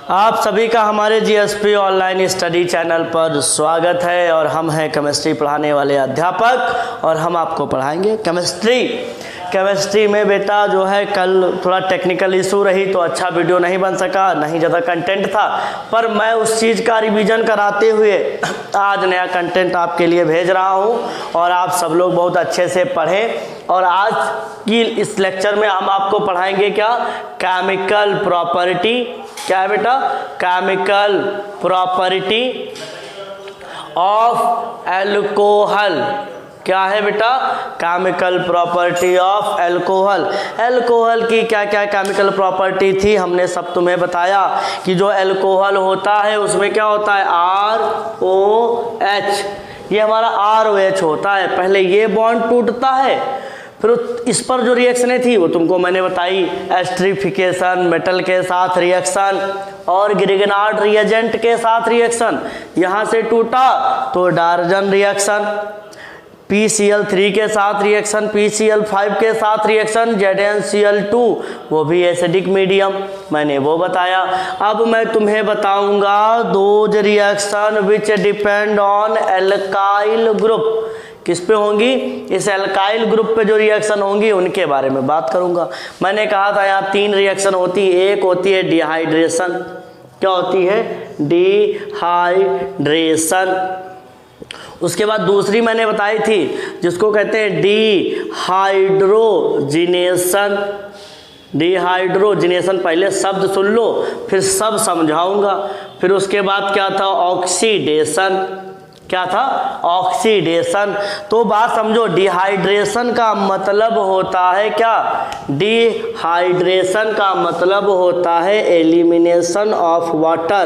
आप सभी का हमारे जीएसपी ऑनलाइन स्टडी चैनल पर स्वागत है और हम हैं केमिस्ट्री पढ़ाने वाले अध्यापक और हम आपको पढ़ाएंगे केमिस्ट्री में बेटा जो है कल थोड़ा टेक्निकल इशू रही तो अच्छा वीडियो नहीं बन सका, नहीं ज़्यादा कंटेंट था, पर मैं उस चीज़ का रिवीजन कराते हुए आज नया कंटेंट आपके लिए भेज रहा हूं और आप सब लोग बहुत अच्छे से पढ़ें। और आज की इस लेक्चर में हम आपको पढ़ाएंगे क्या, केमिकल प्रॉपर्टी। क्या है बेटा? Chemical property of alcohol. क्या है बेटा? Chemical property of alcohol. Alcohol की क्या क्या केमिकल प्रॉपर्टी थी हमने सब तुम्हें बताया कि जो एल्कोहल होता है उसमें क्या होता है, ROH। ये हमारा ROH होता है, पहले ये बॉन्ड टूटता है, फिर इस पर जो रिएक्शनें थी वो तुमको मैंने बताई, एस्टरिफिकेशन, मेटल के साथ रिएक्शन और ग्रिगनार्ड रिएजेंट के साथ रिएक्शन। यहाँ से टूटा तो डार्जन रिएक्शन, PCl3 के साथ रिएक्शन, PCl5 के साथ रिएक्शन, ZnCl2 वो भी एसिडिक मीडियम, मैंने वो बताया। अब मैं तुम्हें बताऊंगा those reaction which depend on alkyl group. किस पे होंगी? इस एल्काइल ग्रुप पे जो रिएक्शन होंगी उनके बारे में बात करूंगा। मैंने कहा था यहाँ 3 रिएक्शन होती है। एक होती है डिहाइड्रेशन। क्या होती है? डिहाइड्रेशन। उसके बाद दूसरी मैंने बताई थी जिसको कहते हैं डिहाइड्रोजिनेशन। डिहाइड्रोजिनेशन, पहले शब्द सुन लो फिर सब समझाऊंगा। फिर उसके बाद क्या था? ऑक्सीडेशन। क्या था? ऑक्सीडेशन। तो बात समझो, डिहाइड्रेशन का मतलब होता है क्या? डिहाइड्रेशन का मतलब होता है एलिमिनेशन ऑफ वाटर।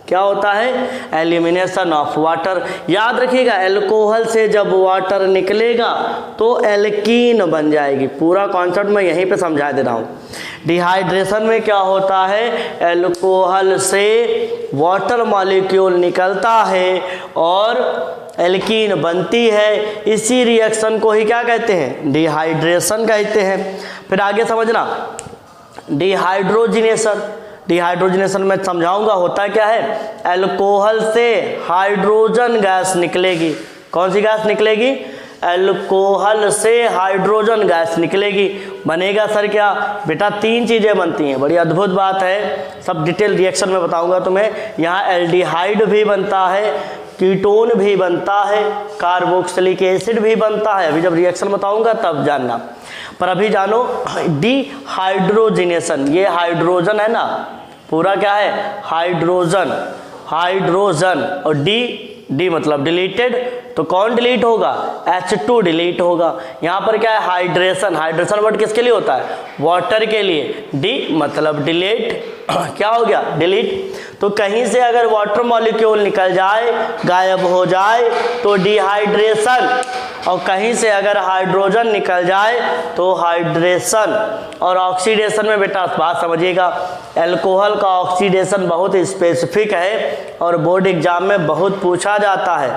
क्या होता है? Elimination of water. याद रखिएगा, एल्कोहल से जब वाटर निकलेगा तो एल्कीन बन जाएगी। पूरा कॉन्सेप्ट मैं यहीं पे समझा दे रहा हूँ। डिहाइड्रेशन में क्या होता है, एल्कोहल से वाटर मॉलिक्यूल निकलता है और एल्कीन बनती है। इसी रिएक्शन को ही क्या कहते हैं? डिहाइड्रेशन कहते हैं। फिर आगे समझना, डिहाइड्रोजिनेशन। डिहाइड्रोजिनेशन में समझाऊंगा होता क्या है। एल्कोहल से हाइड्रोजन गैस निकलेगी। कौन सी गैस निकलेगी? एल्कोहल से हाइड्रोजन गैस निकलेगी। बनेगा सर क्या? बेटा 3 चीज़ें बनती हैं, बड़ी अद्भुत बात है, सब डिटेल रिएक्शन में बताऊंगा तुम्हें। यहाँ एल्डिहाइड भी बनता है, कीटोन भी बनता है, कार्बोक्सिलिक एसिड भी बनता है। अभी जब रिएक्शन बताऊंगा तब जानना, पर अभी जानो डिहाइड्रोजिनेशन। ये हाइड्रोजन है ना, पूरा क्या है? हाइड्रोजन। हाइड्रोजन और डी मतलब डिलीटेड, तो कौन डिलीट होगा? H2 डिलीट होगा। यहाँ पर क्या है? हाइड्रेशन। हाइड्रेशन वर्ड किसके लिए होता है? वाटर के लिए। डी मतलब डिलीट। क्या हो गया? डिलीट। तो कहीं से अगर वाटर मॉलिक्यूल निकल जाए, गायब हो जाए तो डिहाइड्रेशन, और कहीं से अगर हाइड्रोजन निकल जाए तो हाइड्रेशन। और ऑक्सीडेशन में बेटा बात समझिएगा, एल्कोहल का ऑक्सीडेशन बहुत स्पेसिफिक है और बोर्ड एग्जाम में बहुत पूछा जाता है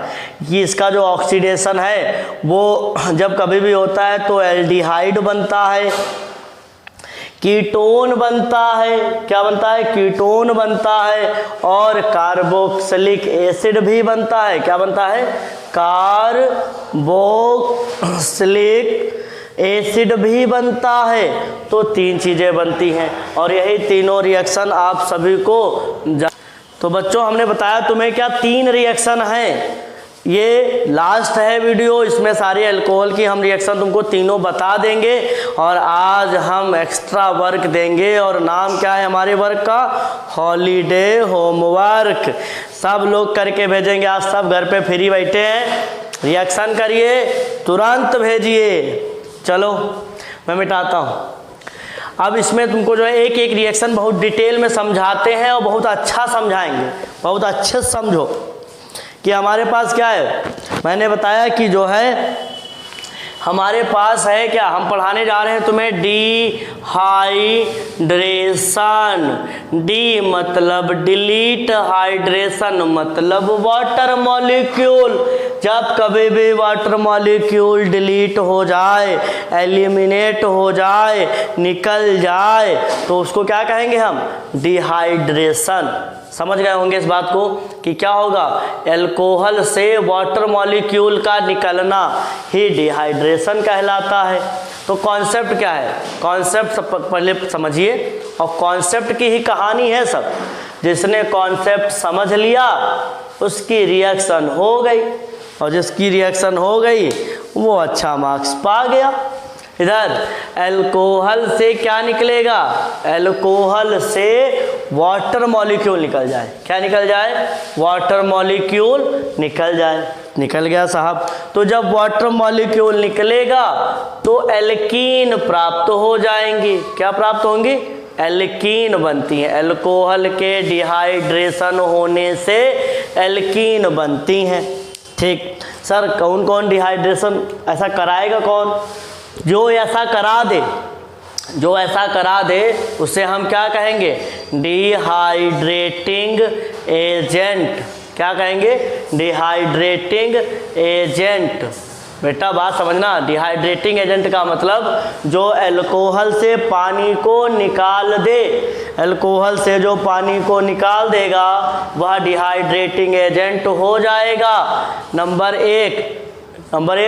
कि इसका जो ऑक्सीडेशन है वो जब कभी भी होता है तो एल्डिहाइड बनता है, कीटोन बनता है। क्या बनता है? कीटोन बनता है, और कार्बोक्सिलिक एसिड भी बनता है। क्या बनता है? कार्बोक्सिलिक एसिड भी बनता है। तो 3 चीजें बनती हैं और यही तीनों रिएक्शन आप सभी को तो बच्चों हमने बताया तुम्हें क्या 3 रिएक्शन हैं। ये लास्ट है वीडियो, इसमें सारे अल्कोहल की हम रिएक्शन तुमको तीनों बता देंगे और आज हम एक्स्ट्रा वर्क देंगे। और नाम क्या है हमारे वर्क का? Holiday homework. सब लोग करके भेजेंगे। आज सब घर पे फ्री बैठे हैं, रिएक्शन करिए, तुरंत भेजिए। चलो मैं मिटाता हूँ। अब इसमें तुमको जो है एक एक रिएक्शन बहुत डिटेल में समझाते हैं और बहुत अच्छा समझाएंगे, बहुत अच्छे से समझो कि हमारे पास क्या है। मैंने बताया कि जो है हमारे पास है क्या, हम पढ़ाने जा रहे हैं तुम्हें डिहाइड्रेशन। डी मतलब डिलीट, हाइड्रेशन मतलब वाटर मॉलिक्यूल। जब कभी भी वाटर मॉलिक्यूल डिलीट हो जाए, एलिमिनेट हो जाए, निकल जाए, तो उसको क्या कहेंगे हम, डिहाइड्रेशन। समझ गए होंगे इस बात को कि क्या होगा, अल्कोहल से वाटर मॉलिक्यूल का निकलना ही डिहाइड्रेशन कहलाता है। तो कॉन्सेप्ट क्या है, कॉन्सेप्ट पहले समझिए, और कॉन्सेप्ट की ही कहानी है सब। जिसने कॉन्सेप्ट समझ लिया उसकी रिएक्शन हो गई, और जिसकी रिएक्शन हो गई वो अच्छा मार्क्स पा गया। इधर अल्कोहल से क्या निकलेगा, अल्कोहल से वाटर मॉलिक्यूल निकल जाए। क्या निकल जाए, वाटर मॉलिक्यूल निकल जाए। निकल गया साहब। तो जब वाटर मॉलिक्यूल निकलेगा तो एल्कीन प्राप्त हो जाएंगी। क्या प्राप्त होंगी, एल्कीन बनती हैं। अल्कोहल के डिहाइड्रेशन होने से एल्कीन बनती हैं। ठीक सर, कौन कौन डिहाइड्रेशन ऐसा कराएगा, कौन, जो ऐसा करा दे, जो ऐसा करा दे उसे हम क्या कहेंगे, डिहाइड्रेटिंग एजेंट। क्या कहेंगे, डिहाइड्रेटिंग एजेंट। बेटा बात समझना, डिहाइड्रेटिंग एजेंट का मतलब जो अल्कोहल से पानी को निकाल दे, अल्कोहल से जो पानी को निकाल देगा वह डिहाइड्रेटिंग एजेंट हो जाएगा। नंबर एक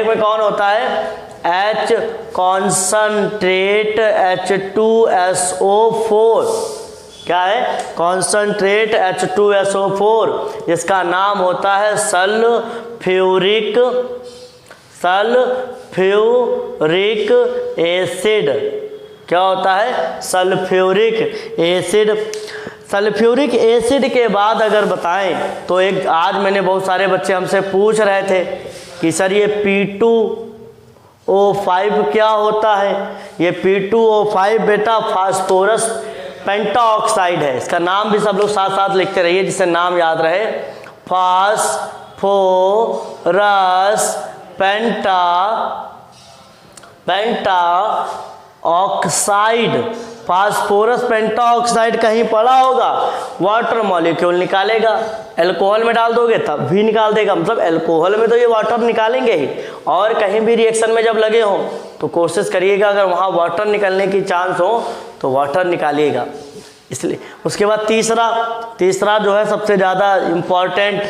में कौन होता है, H कॉन्सनट्रेट H2SO4। क्या है, कॉन्सनट्रेट H2SO4, जिसका नाम होता है सल्फ्यूरिक एसिड। क्या होता है, सल्फ्यूरिक एसिड। सल्फ्यूरिक एसिड के बाद अगर बताएं तो एक आज मैंने बहुत सारे बच्चे हमसे पूछ रहे थे कि सर ये P2O5 क्या होता है। ये P2O5 बेटा फास्फोरस पेंटाऑक्साइड है। इसका नाम भी सब लोग साथ साथ लिखते रहिए जिससे नाम याद रहे, फास्फोरस पेंटाऑक्साइड। फास्फोरस पेंटाऑक्साइड कहीं पड़ा होगा, वाटर मॉलिक्यूल निकालेगा। अल्कोहल में डाल दोगे तब भी निकाल देगा, मतलब अल्कोहल में तो ये वाटर निकालेंगे ही, और कहीं भी रिएक्शन में जब लगे हो तो कोशिश करिएगा अगर वहाँ वाटर निकलने की चांस हो तो वाटर निकालिएगा। इसलिए उसके बाद तीसरा जो है सबसे ज़्यादा इम्पॉर्टेंट,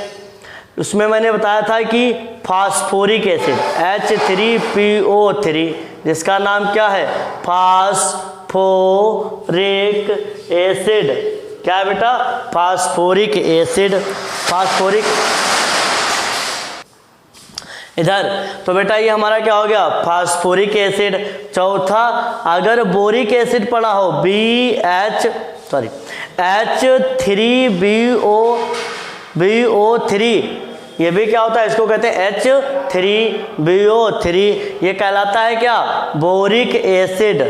उसमें मैंने बताया था कि फास्फोरिक एसिड H3PO3, जिसका नाम क्या है, फास्फोरिक एसिड। क्या है बेटा, फास्फोरिक एसिड। फास्फोरिक इधर तो बेटा ये हमारा क्या हो गया, फास्फोरिक एसिड। चौथा, अगर बोरिक एसिड पड़ा हो H3BO3, ये भी क्या होता है, इसको कहते हैं H3BO3। ये कहलाता है क्या, बोरिक एसिड।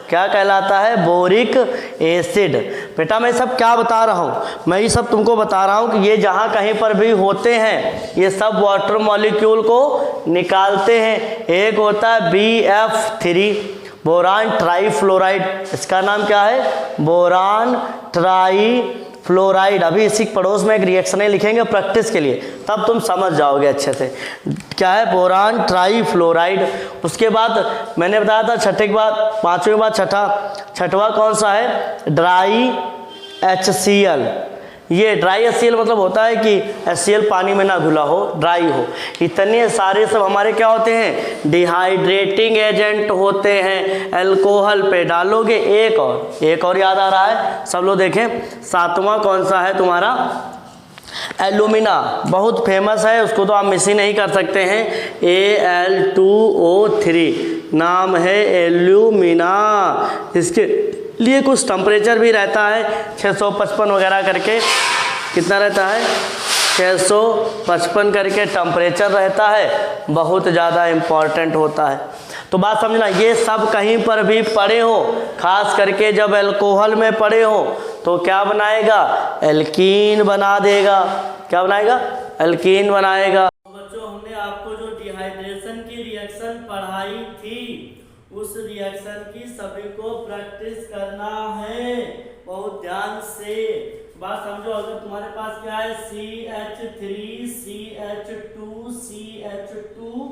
क्या कहलाता है, बोरिक एसिड। बेटा मैं सब क्या बता रहा हूँ, मैं ये सब तुमको बता रहा हूँ कि ये जहाँ कहीं पर भी होते हैं ये सब वाटर मॉलिक्यूल को निकालते हैं। एक होता है BF3, बोरान ट्राईफ्लोराइड। इसका नाम क्या है, बोरान ट्राईफ्लोराइड। अभी इसी पड़ोस में एक रिएक्शन लिखेंगे प्रैक्टिस के लिए, तब तुम समझ जाओगे अच्छे से क्या है, बोरान ट्राईफ्लोराइड। उसके बाद मैंने बताया था छठे के बाद, पांचवें के बाद छठवा कौन सा है, ड्राई HCl। ये ड्राई HCl मतलब होता है कि HCl पानी में ना घुला हो, ड्राई हो। इतने सारे सब हमारे क्या होते हैं, डिहाइड्रेटिंग एजेंट होते हैं। अल्कोहल पे डालोगे एक और याद आ रहा है, सब लोग देखें। सातवां कौन सा है तुम्हारा, एल्यूमिना। बहुत फेमस है, उसको तो आप मिस ही नहीं कर सकते हैं। Al2O3 नाम है एल्यूमिना। इसके लिए कुछ टेम्परेचर भी रहता है 655 वगैरह करके, कितना रहता है 655 करके टेम्परेचर रहता है, बहुत ज़्यादा इम्पॉर्टेंट होता है। तो बात समझना, ये सब कहीं पर भी पड़े हो, खास करके जब अल्कोहल में पड़े हो तो क्या बनाएगा, एल्कीन बना देगा। क्या बनाएगा, एल्कीन बनाएगा। तो बच्चों हमने आपको जो डिहाइड्रेशन की रिएक्शन पढ़ाई ध्यान से बात समझो। अगर तुम्हारे पास क्या है CH3 CH2 CH2OH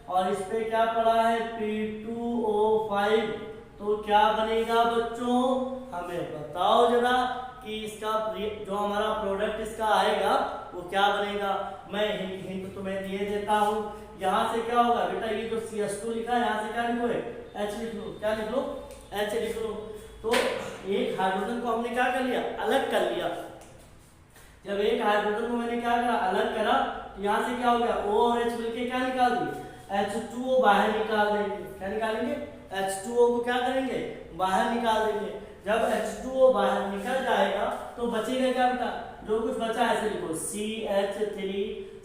और इस पे क्या पड़ा है P2O5, तो क्या बनेगा बच्चों, हमें बताओ जरा कि इसका जो हमारा प्रोडक्ट इसका आएगा वो क्या बनेगा। मैं हिंट तुम्हें दिए देता हूँ। यहाँ से क्या होगा बेटा, ये जो CH2 लिखा है यहाँ से क्या लिखो, H लिख लो। क्या लिख लो, H लिख लो। तो एक हाइड्रोजन को हमने क्या कर लिया, अलग कर लिया। जब एक हाइड्रोजन को मैंने क्या करा, अलग करा, तो यहाँ से क्या हो गया, O और H मिलके क्या निकाल दिए, H2O बाहर निकाल देंगे। क्या निकालेंगे, H2O को क्या करेंगे, बाहर निकाल देंगे। जब H2O बाहर निकल जाएगा तो बचेगा क्या बेटा, जो कुछ बचा ऐसे लिखो CH3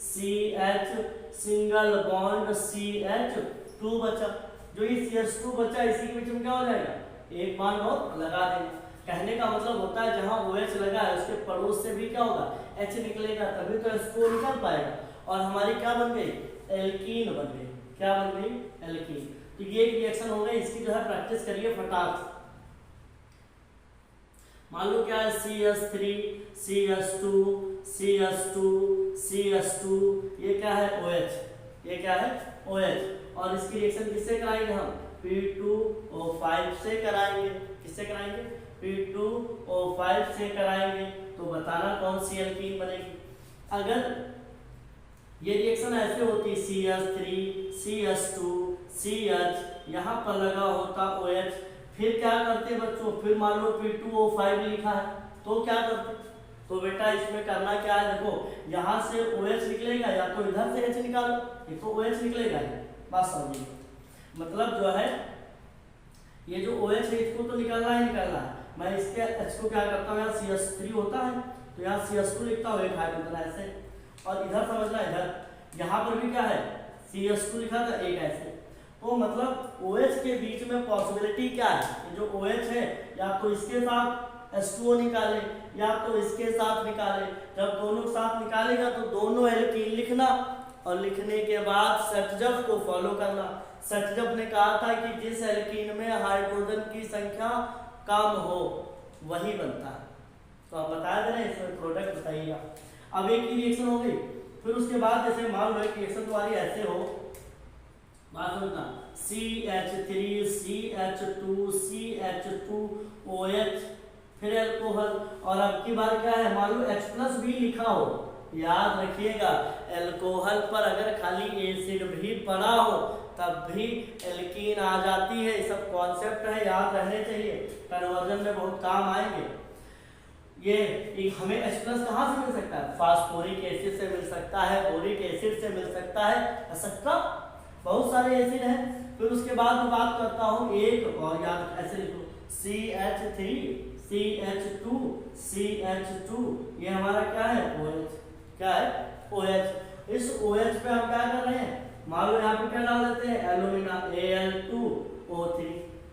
CH single bond CH2 बचा। जो ये CH2 बचा इसी के बीच में क्या हो जाएगा, एक बॉन्ड और लगा देंगे। कहने का मतलब होता है जहां OH लगा है उसके पड़ोस से भी क्या होगा, H निकलेगा, तभी तो H2O निकल पाएगा। और हमारी क्या बन गई, एल्कीन बन गई। क्या बन गई, एल्कीन। तो ये एक रिएक्शन हो गई, इसकी जो है प्रैक्टिस करिए फटाक से। मान लो क्या है CH3 CH2 CH2 CH2, ये क्या है OH, ये क्या है OH। और इसकी रिएक्शन किससे कराएंगे हम, P2O5 से कराएंगे। किससे कराएंगे, P2O5 से कराएंगे। तो बताना कौन सी एल्कीन बनेगी। अगर ये रिएक्शन ऐसे होती CH3 CH2 CH, यहाँ पर लगा होता OH, फिर क्या करते बच्चों, फिर मान लो P2O5 लिखा है तो क्या करते, तो बेटा इसमें करना क्या है, देखो यहाँ से OH निकलेगा या तो इधर से H निकालो, ये तो OH निकलेगा। बात समझिए, मतलब जो है ये जो OH है इसको तो निकालना ही निकालना है। मैं इसके H को क्या करता हूँ, यहाँ CH3 होता है तो यहाँ CH2 लिखता हूँ, एक हाइड्रोजन ऐसे, और इधर समझना, इधर यहाँ पर भी क्या है CH2 लिखा था, एक ऐसे। तो मतलब OH के बीच में पॉसिबिलिटी क्या है, जो OH है या तो इसके साथ H2O निकाले या तो इसके साथ निकाले। जब दोनों साथ निकालेगा तो दोनों एल्कीन लिखना, और लिखने के बाद सटजब को फॉलो करना। सटजब ने कहा था कि जिस एल्कीन में हाइड्रोजन की संख्या कम हो वही बनता है। तो आप बता दे रहे हैं, इसमें प्रोडक्ट बताइएगा। अब एक ही रिएक्शन हो गई, फिर उसके बाद जैसे मान लो एक रिएक्शन तुम्हारी ऐसे हो, बात समझना, CH3 CH2 CH2OH, फिर एल्कोहल, और अब की बार क्या है, मान लो H+ भी लिखा हो। याद रखिएगा एल्कोहल पर अगर खाली एसिड भी पड़ा हो तब भी एल्कीन आ जाती है। ये सब कॉन्सेप्ट है, याद रहने चाहिए, कन्वर्जन में बहुत काम आएंगे। ये एक हमें H+ कहाँ से मिल सकता है, फास्फोरिक एसिड से मिल सकता है, बोरिक एसिड से मिल सकता है, एक्सेट्रा बहुत सारे एसिड हैं। फिर उसके बाद मैं बात करता हूँ एक और, याद ऐसे लिखो CH3 CH2 CH2, ये हमारा क्या है OH। क्या है OH। इस OH पे हम क्या कर रहे हैं, मान लो यहाँ पे क्या डाल देते हैं, एल्यूमिना Al2O3।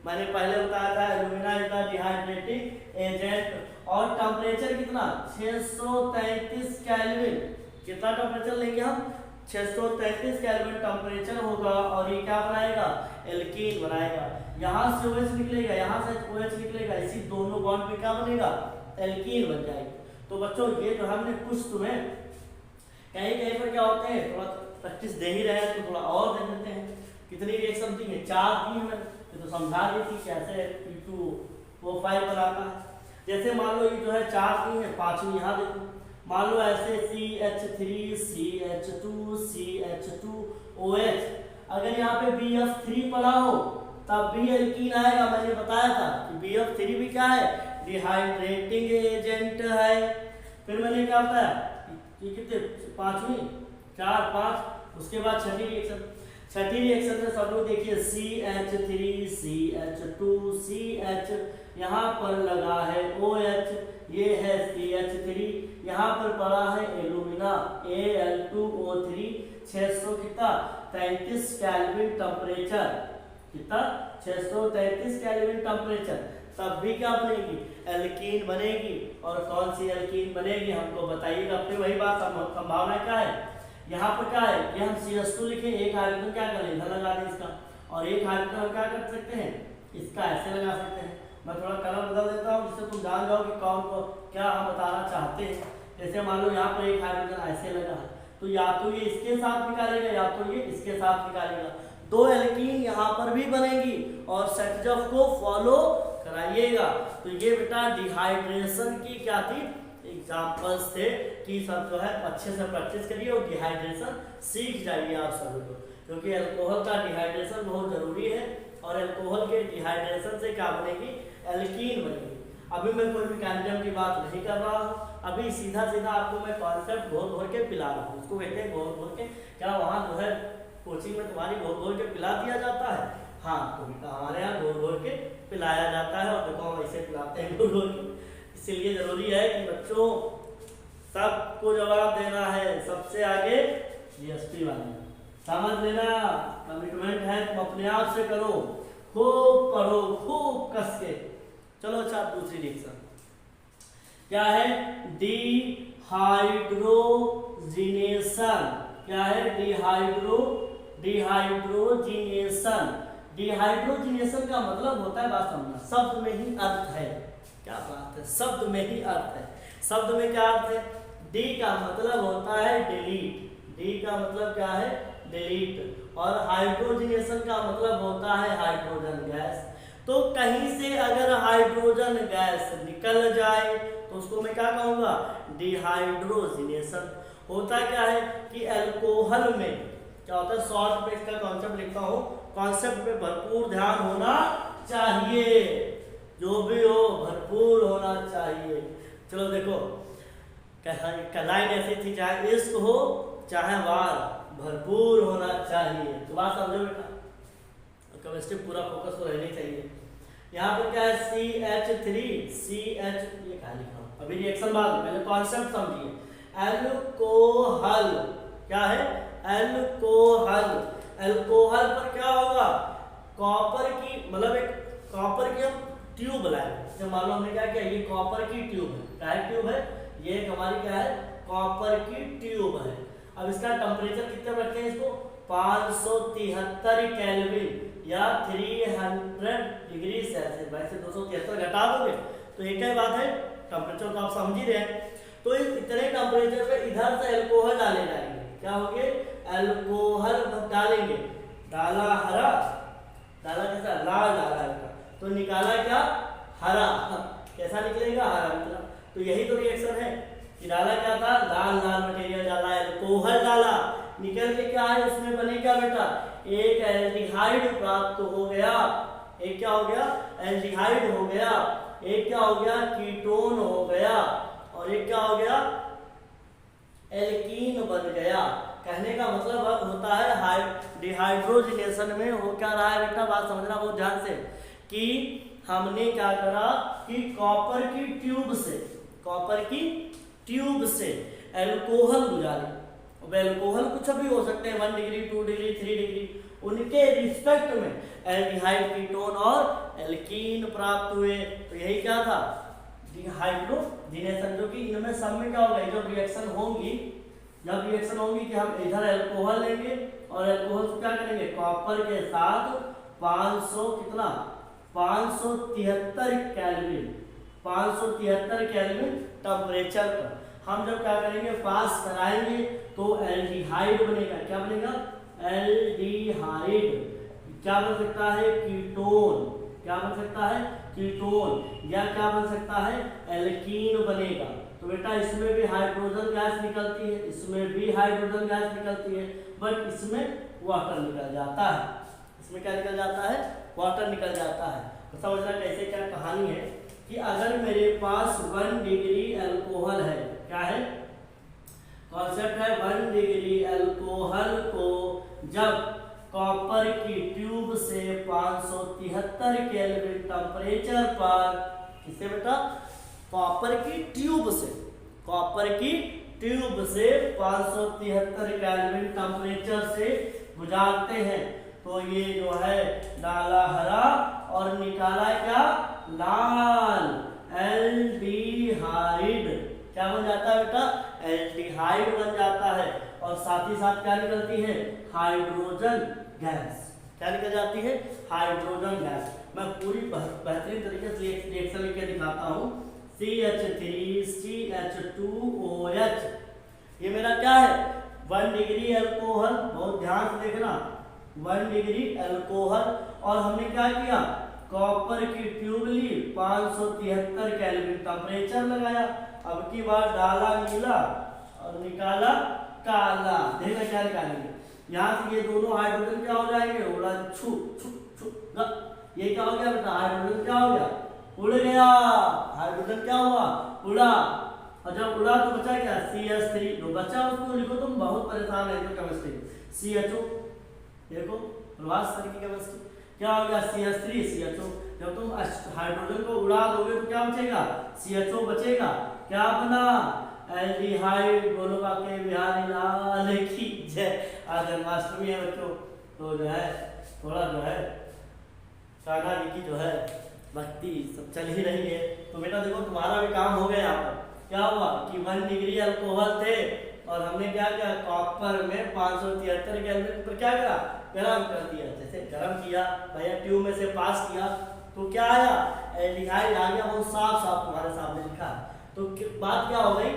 मैंने पहले बताया था alumina is the dehydrating agent. और टेम्परेचर कितना, 633 केल्विन। कितना टेम्परेचर लेंगे हम, 633 केल्विन टेम्परेचर होगा, और ये क्या बनाएगा, एल्कीन बनाएगा। यहाँ से OH निकलेगा, यहाँ से OH निकलेगा, इसी दोनों बॉन्ड पे क्या बनेगा, एल्कीन बन जाएगी। तो बच्चों ये जो हमने कुछ तुम्हें कहीं कहीं पर क्या होते हैं, थोड़ा प्रैक्टिस दे ही रहे हैं तो थोड़ा और दे देते हैं। कितनी रिएक्शन दी है, 4 दी है, तो समझा दी थी कैसे P2O5 बनाता है। जैसे मान लो ये जो है 4 दी है, 5वीं यहाँ देखो, मान लो ऐसे CH3 CH2 CH2OH, अगर यहाँ पे BF3 पड़ा हो तब भी एल्कीन आएगा। मैंने बताया था कि BF3 भी क्या है, डिहाइड्रेटिंग एजेंट है। फिर मैंने क्या बताया, कितने 5वीं 4 5, उसके बाद छठी रिएक्शन। छठी रिएक्शन में सब लोग देखिए CH3 CH2 CH, यहाँ पर लगा है OH, ये है CH3, यहाँ पर पड़ा है एल्यूमिना Al2O3, 600 कितना 33 केल्विन टेम्परेचर, कितना 633 केल्विन टेम्परेचर, तब भी क्या बनेगी, एल्कीन बनेगी। और कौन सी एल्कीन बनेगी हमको बताइएगा। फिर वही बात, संभावना क्या है, यहाँ पर क्या है, ये हम CH2 लिखे, एक हाइड्रोजन क्या करें, इधर लगा दें इसका, और एक हाइड्रोजन हम क्या कर सकते हैं, इसका ऐसे लगा सकते हैं, मैं थोड़ा कलर बदल देता हूँ जिससे तुम जान जाओ कि कौन को क्या हम बताना चाहते हैं। जैसे मान लो यहाँ पर एक हाइड्रोजन ऐसे लगा है, तो या तो ये इसके साथ निकालेगा या तो ये इसके साथ निकालेगा। दो एल्कीन यहाँ पर भी बनेगी और सेटजफ को फॉलो कराइएगा। तो ये बेटा डिहाइड्रेशन की क्या थी, एग्जाम्पल्स थे कि सब जो है अच्छे से प्रैक्टिस करिए और डिहाइड्रेशन सीख जाइए आप सभी को, क्योंकि अल्कोहल का डिहाइड्रेशन बहुत जरूरी है और अल्कोहल के डिहाइड्रेशन से क्या बनेगी, एल्कीन बनेगी। अभी मैं कोई मैकेनिज्म की बात नहीं कर रहा हूँ, अभी सीधा सीधा आपको मैं कॉन्सेप्ट घोल घोल के पिला रहा हूँ। उसको कहते हैं घोल घोल के, क्या वहाँ जो है कोचिंग में तुम्हारी घोल घोल के पिला दिया जाता है? हाँ, तो बेटा हमारे यहाँ घोल घोल के पिलाया जाता है और देखो हम ऐसे पिलाते हैं घोल घोल के। इसीलिए जरूरी है कि बच्चों सबको जवाब देना है, सबसे आगे जीएसटी वाले, समझ लेना। कमिटमेंट है, तुम अपने आप से करो, खूब पढ़ो, खूब कस के। चलो अच्छा, दूसरी रिएक्शन क्या है, डिहाइड्रोजिनेशन। क्या है, डिहाइड्रोजिनेशन। डिहाइड्रोजिनेशन का मतलब होता है, बात समझना, शब्द में ही अर्थ है। क्या बात है, शब्द में ही अर्थ है। शब्द में क्या अर्थ है, डी का मतलब होता है डिलीट, डी का मतलब क्या है, डिलीट, और हाइड्रोजिनेशन का मतलब होता है हाइड्रोजन गैस। तो कहीं से अगर हाइड्रोजन गैस निकल जाए तो उसको मैं क्या कहूंगा, डिहाइड्रोजिनेशन। होता क्या है कि अल्कोहल में क्या होता है, शॉर्ट में इसका कॉन्सेप्ट लिखता हूँ, कॉन्सेप्ट पे भरपूर ध्यान होना चाहिए, जो भी हो भरपूर होना चाहिए। चलो देखो, लाइन ऐसी थी, चाहे इश्क हो चाहे वार, भरपूर होना चाहिए। तो बात समझो बेटा, केमिस्ट्री पूरा फोकस तो रहना चाहिए। यहाँ पर क्या है, CH3, CH, ये क्या लिखा हूँ अभी, रिएक्शन बाद में, पहले कॉन्सेप्ट समझिए। अल्कोहल, क्या है, अल्कोहल। अल्कोहल पर क्या होगा, कॉपर की, मतलब एक कॉपर की हम ट्यूब लाए, जब मान लो हमने क्या किया, ये कॉपर की ट्यूब है, क्या ट्यूब है, ये हमारी क्या है, कॉपर की ट्यूब है। अब इसका टेम्परेचर कितना रखते हैं इसको, 573 केल्विन या 300 डिग्री सेल्सियस। भाई से 273 घटा दोगे तो एक ही बात है, टेम्परेचर तो आप समझ ही रहे हैं। तो इतने टेम्परेचर पे इधर से अल्कोहल डाले जाएंगे, क्या होंगे, अल्कोहल डालेंगे, डाला हरा, डाला कैसा, लाल डाला हल्का, तो निकाला क्या, हरा, कैसा निकलेगा, हरा निकला। तो यही तो रिएक्शन है कि डाला क्या था, लाल लाल मटेरियल डाला, अल्कोहल डाला, निकल के क्या है उसमें बने क्या बेटा, एक एल्डिहाइड प्राप्त हो गया। एक क्या हो गया, एल्डिहाइड हो गया, एक क्या हो गया, कीटोन हो गया, और एक क्या हो गया, एल्कीन बन गया। कहने का मतलब होता है डिहाइड्रोजिनेशन में हो क्या रहा है बेटा, बात समझना बहुत ध्यान से, कि हमने क्या करा कि कॉपर की ट्यूब से, कॉपर की ट्यूब से अल्कोहल गुजारे। अब अल्कोहल कुछ भी हो सकते हैं, 1 डिग्री 2 डिग्री 3 डिग्री, उनके रिस्पेक्ट में एल्डिहाइड, कीटोन और एल्कीन प्राप्त हुए। तो यही क्या था, डिहाइड्रोजिनेशन, जो कि इनमें सब में क्या होगा, जब रिएक्शन होंगी, जब रिएक्शन होंगी कि हम इधर अल्कोहल लेंगे और अल्कोहल को क्या करेंगे, कॉपर के साथ 500 कितना, 573 केल्विन, 573 केल्विन टेम्परेचर पर हम जब क्या करेंगे, पास कराएंगे तो एल्डिहाइड बनेगा। क्या बनेगा, एल्डिहाइड। क्या बन सकता है, कीटोन। क्या बन सकता है, कीटोन, या क्या बन सकता है, एल्कीन बनेगा। तो बेटा इसमें भी हाइड्रोजन गैस निकलती है, इसमें भी हाइड्रोजन गैस निकलती है, बट इसमें वाटर निकल जाता है। इसमें क्या निकल जाता है, वाटर निकल जाता है। तो समझना कैसे क्या कहानी है कि अगर मेरे पास 1 डिग्री अल्कोहल है, क्या है, कॉन्सेप्ट है 1 डिग्री अल्कोहल को जब कॉपर की ट्यूब से 573 केल्विन टेम्परेचर पर, किससे बेटा, कॉपर की ट्यूब से, कॉपर की ट्यूब से 573 केल्विन टेम्परेचर से गुजारते हैं, तो ये जो है डाला हरा और निकाला क्या, लाल, एल्डिहाइड। क्या बन जाता है बेटा, एल्डिहाइड बन जाता है, और साथ ही साथ क्या निकलती है, हाइड्रोजन गैस। क्या निकल जाती है, हाइड्रोजन गैस। मैं पूरी बेहतरीन तरीके से रिएक्शन लिख के दिखाता हूँ। CH3CH2OH, ये मेरा क्या है 1 डिग्री अल्कोहल, बहुत ध्यान से देखना 1 डिग्री अल्कोहल। और हमने क्या किया, कॉपर की ट्यूब ली, 573 केल्विन टेम्परेचर लगाया। अब की बार डाला नीला और निकाला काला। देखना क्या निकालेंगे, यहाँ से ये दोनों हाइड्रोजन क्या हो जाएंगे, उड़ा छू छू छू। ये क्या हो गया बेटा, हाइड्रोजन क्या हो गया, उड़ गया। हाइड्रोजन क्या हुआ, उड़ा। और जब उड़ा तो बचा क्या, CH3। जो बचा उसको लिखो, तुम बहुत परेशान है केमिस्ट्री। CHO देखो, प्रभास सर की केमिस्ट्री क्या हो गया, CH3 CHO। जब तुम हाइड्रोजन को उड़ा दोगे तो क्या बचेगा, CHO बचेगा। क्या बना, एल्डिहाइड। बोलो बाके बिहारी लाल की जय। आज जन्माष्टमी है बच्चों, तो जो है थोड़ा जो है कान्हा जी की जो है भक्ति सब चल ही रही है। तो बेटा देखो तुम्हारा भी काम हो गया। यहाँ पर क्या हुआ कि 1 डिग्री अल्कोहल थे और हमने क्या किया, कॉपर में 573 केल्विन पर क्या करा, गरम कर दिया। जैसे गरम किया भैया, ट्यूब में से पास किया तो क्या आया, एल्डिहाइड आ गया। वो साफ साफ तुम्हारे सामने लिखा। तो बात क्या हो गई,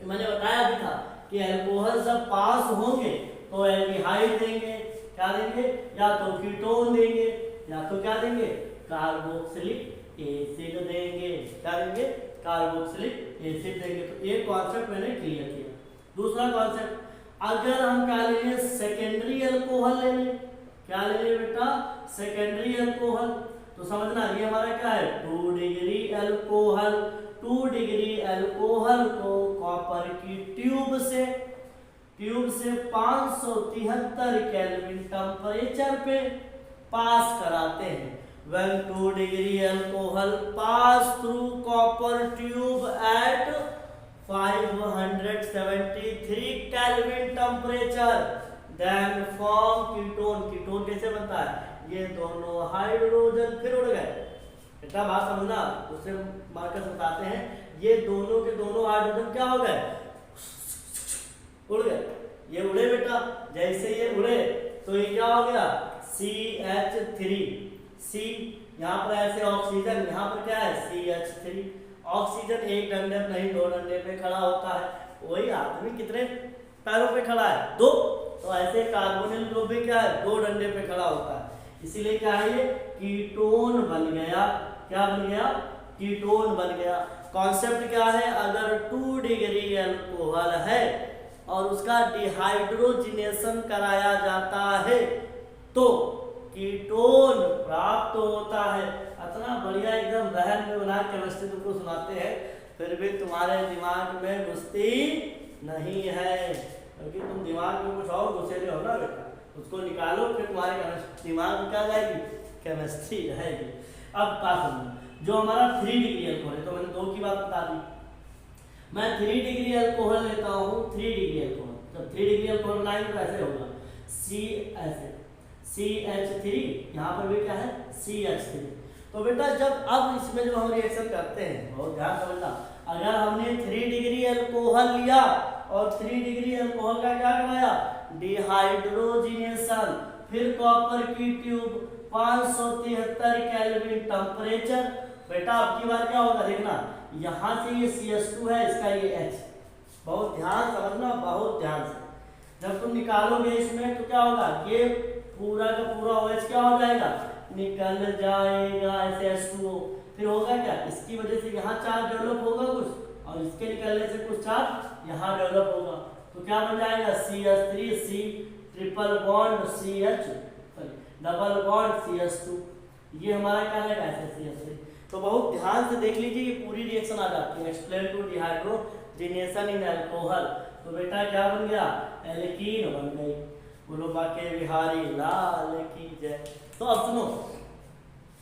मैंने बताया भी था कि अल्कोहल जब पास होंगे तो एल्डिहाइड देंगे, क्या देंगे, या तो कीटोन देंगे या तो क्या देंगे, कार्बोक्सिलिक एसिड देंगे। क्या देंगे, कार्बोक्सिलिक एसिड देंगे। तो एक कॉन्सेप्ट मैंने क्लियर किया। दूसरा कॉन्सेप्ट, अगर हम क्या लेंगे, सेकेंडरी अल्कोहल ले लें। क्या ले लें बेटा, सेकेंडरी अल्कोहल। तो समझना ये हमारा क्या है, 2 डिग्री अल्कोहल। 2 डिग्री अल्कोहल को कॉपर की ट्यूब से 573 केल्विन टेम्परेचर पे पास कराते हैं। When 2 degree alcohol pass through copper tube at 573 Kelvin temperature, then form ketone। Ketone कैसे बनता है, ये दोनों हाइड्रोजन फिर उड़ गए। इतना बात समझना, दूसरे मार्कर्स बताते हैं। ये दोनों के दोनों हाइड्रोजन क्या हो गए, उड़ गए। ये उड़े बेटा, जैसे ये उड़े तो ये क्या हो गया, CH3। C यहाँ पर ऐसे ऑक्सीजन, यहाँ पर क्या है CH3। ऑक्सीजन एक डंडे पे नहीं 2 डंडे पे खड़ा होता है। वही आदमी कितने पैरों पे खड़ा है, 2। तो ऐसे कार्बोनिल ग्रुप भी क्या है, 2 डंडे पे खड़ा होता है। इसीलिए क्या है, ये कीटोन बन गया। क्या बन गया, कीटोन बन गया। कॉन्सेप्ट क्या है, अगर 2 डिग्री अल्कोहल है और उसका डिहाइड्रोजिनेशन कराया जाता है तो कीटोन प्राप्त होता है। इतना बढ़िया एकदम बहन में बना केमिस्ट्री तुमको सुनाते हैं, फिर भी तुम्हारे दिमाग में घुसती नहीं है, क्योंकि तुम दिमाग में कुछ और घुसे हो ना बेटा, उसको निकालो फिर तुम्हारे दिमाग में क्या जाएगी, केमिस्ट्री रहेगी। अब बात समझो, जो हमारा 3 डिग्री अल्कोहल है, तो मैंने 2 की बात बता दी। मैं 3 डिग्री अल्कोहल लेता हूँ, 3 डिग्री अल्कोहल। जब 3 डिग्री अल्कोहल बनाएंगे तो ऐसे होगा, CH3, यहाँ पर भी क्या है CH3। तो बेटा जब अब इसमें जो हम रिएक्शन करते हैं, बहुत ध्यान समझना, अगर हमने 3 डिग्री अल्कोहल लिया और 3 डिग्री अल्कोहल का क्या कराया, डिहाइड्रोजिनेशन, फिर कॉपर की ट्यूब 573 केल्विन टेम्परेचर। बेटा अब की बार क्या होगा, देखना यहाँ से ये CH2 है, इसका ये H। बहुत ध्यान समझना, बहुत ध्यान से। जब तुम निकालोगे इसमें तो क्या होगा, ये पूरा का पूरा OH क्या हो जाएगा, निकल जाएगा ऐसे H2O। फिर होगा क्या, इसकी वजह से यहाँ चार्ज डेवलप होगा कुछ, और इसके निकलने से कुछ चार्ज यहाँ डेवलप होगा। तो क्या बन जाएगा, CH3C triple bond CH double bond CH2। ये हमारा क्या रहेगा, ऐसे CH3। तो बहुत ध्यान से देख लीजिए, ये पूरी रिएक्शन आ जाती है। Explain to dehydrogenation in alcohol. तो बेटा क्या बन गया, एल्कीन बन गई। बोलो बाके बिहारी लाल की जय। तो अब सुनो,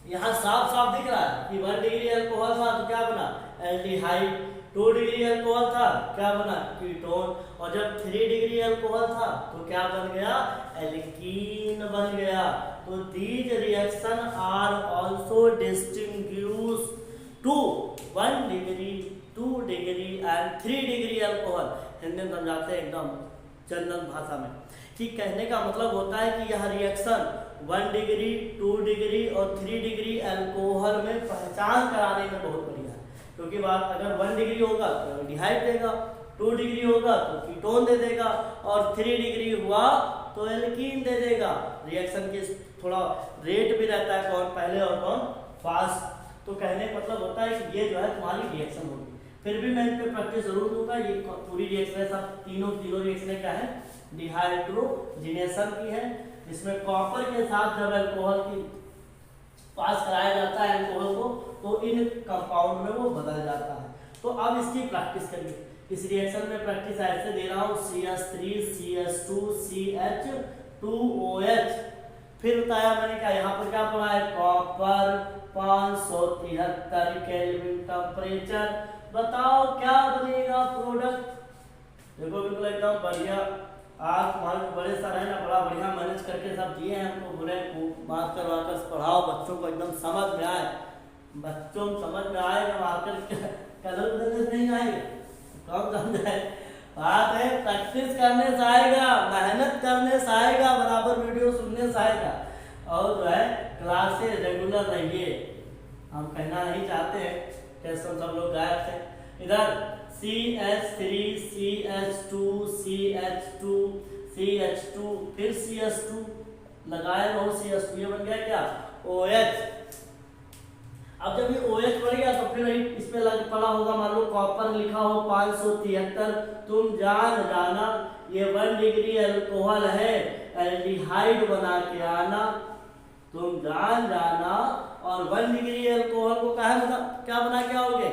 यहाँ साफ साफ दिख रहा है कि 1 डिग्री अल्कोहल था तो क्या बना, एल्डिहाइड। 2 डिग्री अल्कोहल था, क्या बना, कीटोन। और जब 3 डिग्री अल्कोहल था तो क्या बन गया, एल्कीन बन गया। तो these reaction are also distinguished to 1 degree, 2 degree and 3 degree alcohol. Hindi में समझाते हैं एकदम जनरल भाषा में, कि कहने का मतलब होता है कि यह रिएक्शन 1 डिग्री 2 डिग्री और 3 डिग्री अल्कोहल में पहचान कराने में बहुत बढ़िया है, क्योंकि बात अगर 1 डिग्री होगा तो एल्डिहाइड देगा, 2 डिग्री होगा तो कीटोन दे देगा, और 3 डिग्री हुआ तो एल्कीन दे देगा। रिएक्शन की थोड़ा रेट भी रहता है, कौन पहले और कौन फास्ट। तो कहने का मतलब होता है कि ये जो है तुम्हारी रिएक्शन होगी। फिर भी मैं इन पे प्रैक्टिस जरूर दूंगा। ये पूरी रिएक्शन सब तीनों रिएक्शन क्या है, डिहाइड्रोजिनेशन की है, इसमें कॉपर के साथ जब अल्कोहल की पास कराया जाता है अल्कोहल को, तो इन कंपाउंड में वो बदल जाता है। तो अब इसकी प्रैक्टिस करिए। इस रिएक्शन में प्रैक्टिस ऐसे दे रहा हूँ, CH3 CH2 CH2OH। फिर बताया मैंने क्या, यहाँ पर क्या पढ़ा है, कॉपर 573 केल्विन टेम्परेचर। बताओ क्या बनेगा प्रोडक्ट। देखो बिल्कुल एकदम बढ़िया। आज तुम्हारे बड़े सर है ना, बड़ा बढ़िया मैनेज करके सब दिए हैं हमको, बोले बात करवा कर पढ़ाओ, बच्चों को एकदम समझ में आए। बच्चों को समझ में आएगा, मार्कर कलर बदलने नहीं आएगा, कौन समझाए। बात है प्रैक्टिस करने से आएगा, मेहनत करने से आएगा, बराबर वीडियो सुनने से आएगा, और जो है क्लासेस रेगुलर रहिए। हम कहना नहीं चाहते हैं, टेस्ट सब लोग गायब थे। इधर CH3 CH2 CH2 CH2 फिर CH2 लगाए रहो, CH2 ये बन गया क्या, OH। अब जब ये OH बढ़ गया तो फिर इस पे लग पड़ा होगा, मान लो कॉपर लिखा हो 573, तुम जान जाना ये 1 डिग्री अल्कोहल है, एल्डिहाइड बना के आना, तुम जान जाना। और 1 डिग्री अल्कोहल को क्या बना के आओगे,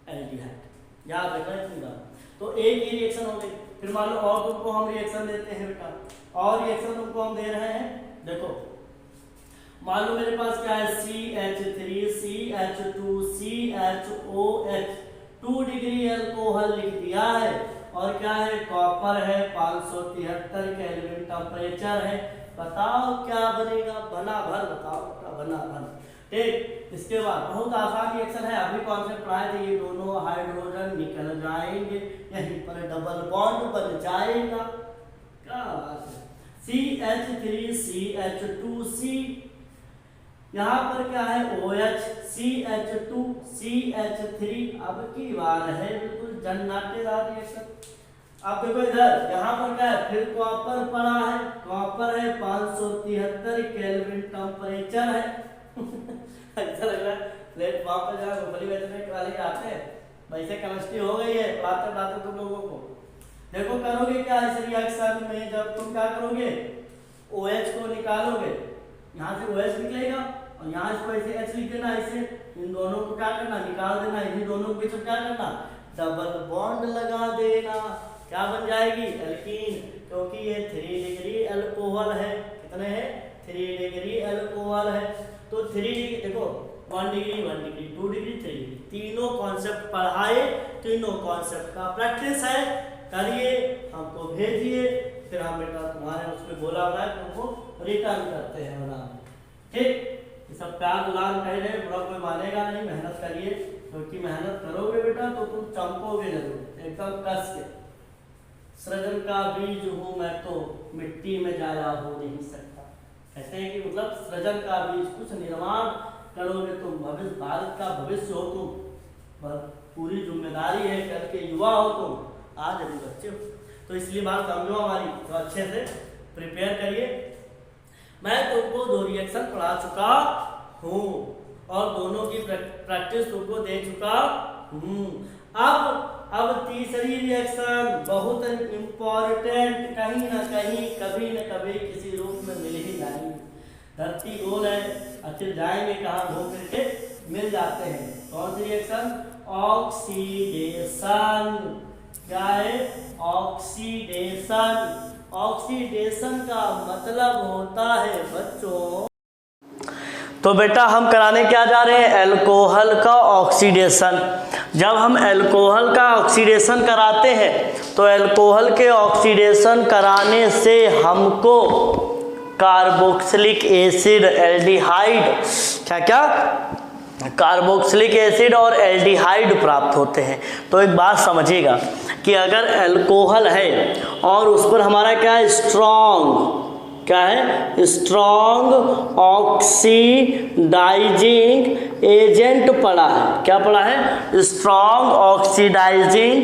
एल्डिहाइड, याद रखना इतनी बात। तो एक ही रिएक्शन हो गई। फिर मान लो और तुमको हम रिएक्शन देते हैं बेटा, और रिएक्शन तुमको हम दे रहे हैं। देखो मान लो मेरे पास क्या है, CH3 CH2 CHOH, 2 degree alcohol लिख दिया है, और क्या है, कॉपर है 573 केल्विन टेम्परेचर है। बताओ क्या बनेगा, बना भर बताओ, बना भर। ठीक, इसके बाद बहुत आसान रिएक्शन है, अभी कॉन्सेप्ट पढ़ाए थे, ये दोनों हाइड्रोजन निकल जाएंगे, यहीं पर डबल बॉन्ड बन जाएगा। क्या बात है, CH3 CH2C, यहाँ पर क्या है, OH CH2 CH3। अब की बार है बिल्कुल जन्नाटेदार रिएक्शन। अब देखो इधर, यहाँ पर क्या है, फिर कॉपर पड़ा है, कॉपर है 573 केल्विन टेम्परेचर है। ऐसा लग रहा है प्लेटफॉर्म पर जरा गोली बेचने वाले आते हैं, वैसे केमिस्ट्री हो गई है बातें बातें तुम लोगों को। देखो करोगे क्या इस रिएक्शन में, जब तुम क्या करोगे, OH को निकालोगे, यहाँ से OH निकलेगा, और यहाँ इसको ऐसे H लिख देना, ऐसे इन दोनों को क्या करना, निकाल देना, इन्हीं दोनों के बीच में क्या करना, डबल बॉन्ड लगा देना। क्या बन जाएगी, एल्कीन, क्योंकि ये 3 डिग्री अल्कोहल है। कितने हैं, 3 डिग्री अल्कोहल है। तो 3 डिग्री देखो, 1 डिग्री 2 डिग्री 3 डिग्री, तीनों कॉन्सेप्ट पढ़ाए, तीनों कॉन्सेप्ट का प्रैक्टिस है, करिए, हमको भेजिए, फिर हम बेटा तुम्हारे उसमें बोला हुआ है तुमको रिटर्न करते हैं बना। ठीक, ये सब प्यार दुलार कह रहे, बुरा कोई मानेगा नहीं, मेहनत करिए, क्योंकि मेहनत करोगे बेटा तो तुम चमकोगे जरूर एकदम कस के। सृजन का बीज हूँ मैं तो मिट्टी में जाया हो नहीं सकता। कहते हैं कि मतलब सृजन का बीज, कुछ निर्माण करोगे तुम, भविष्य भारत का भविष्य हो तुम, पूरी जिम्मेदारी है, कल के युवा हो तुम, आज अभी बच्चे हो। तो इसलिए बात समझो हमारी, तो अच्छे से प्रिपेयर करिए। मैं तुमको 2 रिएक्शन पढ़ा चुका हूँ, और दोनों की प्रैक्टिस तुमको दे चुका हूँ। अब तीसरी रिएक्शन बहुत इम्पोर्टेंट, कहीं ना कहीं कभी न कभी किसी रूप में मिल ही जाएगी। धरती गोल है, आखिर जाएंगे कहाँ, घूम फिर के मिल जाते हैं। कौन सी रिएक्शन, ऑक्सीडेशन। क्या है, ऑक्सीडेशन। ऑक्सीडेशन का मतलब होता है बच्चों, तो बेटा हम कराने क्या जा रहे हैं, अल्कोहल का ऑक्सीडेशन। जब हम अल्कोहल का ऑक्सीडेशन कराते हैं तो अल्कोहल के ऑक्सीडेशन कराने से हमको कार्बोक्सिलिक एसिड, एल्डिहाइड, क्या कार्बोक्सिलिक एसिड और एल्डिहाइड प्राप्त होते हैं। तो एक बात समझिएगा कि अगर अल्कोहल है और उस पर हमारा क्या है, स्ट्रॉन्ग क्या है, स्ट्रॉन्ग ऑक्सीडाइजिंग एजेंट पढ़ा है। क्या पढ़ा है, स्ट्रॉन्ग ऑक्सीडाइजिंग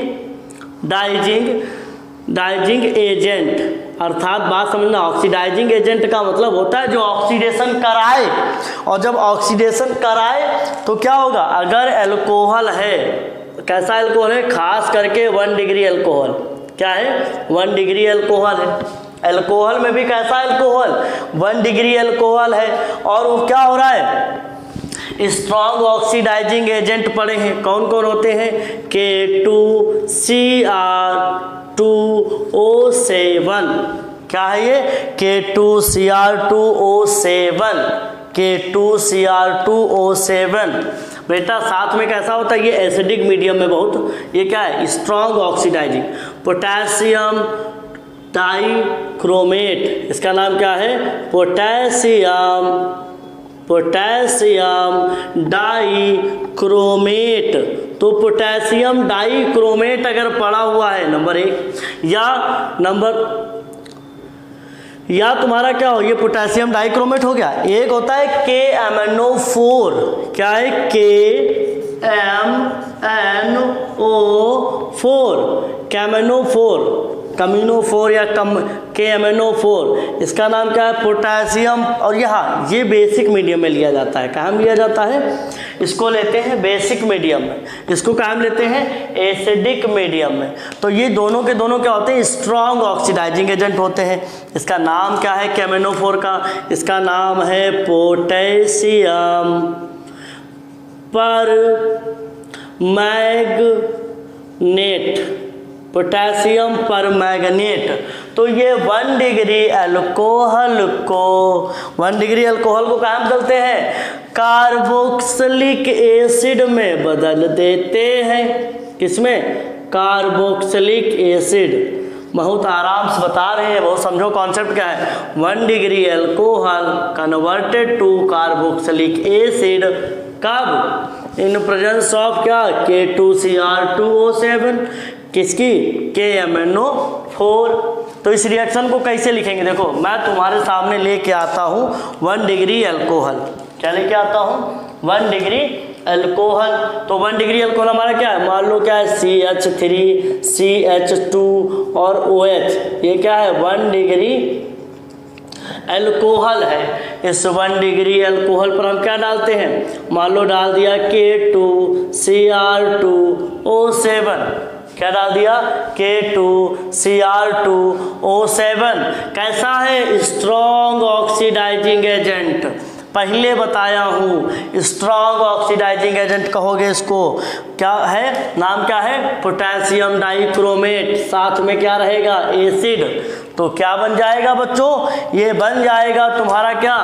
एजेंट, अर्थात बात समझना, ऑक्सीडाइजिंग एजेंट का मतलब होता है जो ऑक्सीडेशन कराए, और जब ऑक्सीडेशन कराए तो क्या होगा, अगर अल्कोहल है, कैसा अल्कोहल है, खास करके 1 डिग्री अल्कोहल, क्या है, 1 डिग्री अल्कोहल है, अल्कोहल में भी कैसा अल्कोहल, 1 डिग्री अल्कोहल है, और वो क्या हो रहा है, स्ट्रॉन्ग ऑक्सीडाइजिंग एजेंट पड़े हैं, कौन कौन होते हैं, K2Cr2O7, क्या है ये, K2Cr2O7 बेटा, साथ में कैसा होता है, ये एसिडिक मीडियम में बहुत, ये क्या है, स्ट्रॉन्ग ऑक्सीडाइजिंग। पोटेशियम डाइक्रोमेट, इसका नाम क्या है, पोटेशियम डाइक्रोमेट। तो पोटेशियम डाइक्रोमेट अगर पड़ा हुआ है नंबर 1, या तुम्हारा क्या हो, ये पोटेशियम डाइक्रोमेट हो गया। एक होता है KMnO4, क्या है, KMnO4 या KMnO4, इसका नाम क्या है, पोटेशियम। और यहाँ ये बेसिक मीडियम में लिया जाता है, कहाँ लिया जाता है, इसको लेते हैं बेसिक मीडियम में, इसको कहाँ लेते हैं, एसिडिक मीडियम में। तो ये दोनों के दोनों क्या होते हैं, स्ट्रॉन्ग ऑक्सीडाइजिंग एजेंट होते हैं। इसका नाम क्या है KMnO4 का, इसका नाम है पोटेशियम परमैंगनेट, पोटेशियम परमैंगनेट। तो ये 1 डिग्री अल्कोहल को कहाँ बदलते हैं, कार्बोक्सिलिक एसिड में बदल देते हैं, किसमें, कार्बोक्सिलिक एसिड। बहुत आराम से बता रहे हैं, बहुत समझो कॉन्सेप्ट क्या है, 1 degree alcohol converted to carboxylic acid, कब, इन प्रेजेंस ऑफ क्या, K2Cr2O7, किसकी, KMnO4। तो इस रिएक्शन को कैसे लिखेंगे, देखो मैं तुम्हारे सामने लेके आता हूँ 1 डिग्री अल्कोहल, क्या लेके आता हूँ, 1 डिग्री अल्कोहल। तो 1 डिग्री अल्कोहल हमारा क्या है, मान लो क्या है, CH3 CH2 और OH, ये क्या है, 1 डिग्री अल्कोहल है। इस 1 डिग्री अल्कोहल पर हम क्या डालते हैं, मान लो डाल दिया K2Cr2O7, क्या डाल दिया, K2Cr2O7, कैसा है, स्ट्रॉन्ग ऑक्सीडाइजिंग एजेंट, पहले बताया हूँ, स्ट्रॉन्ग ऑक्सीडाइजिंग एजेंट कहोगे इसको, क्या है, नाम क्या है, पोटेशियम डाइक्रोमेट, साथ में क्या रहेगा, एसिड। तो क्या बन जाएगा बच्चों, ये बन जाएगा तुम्हारा क्या,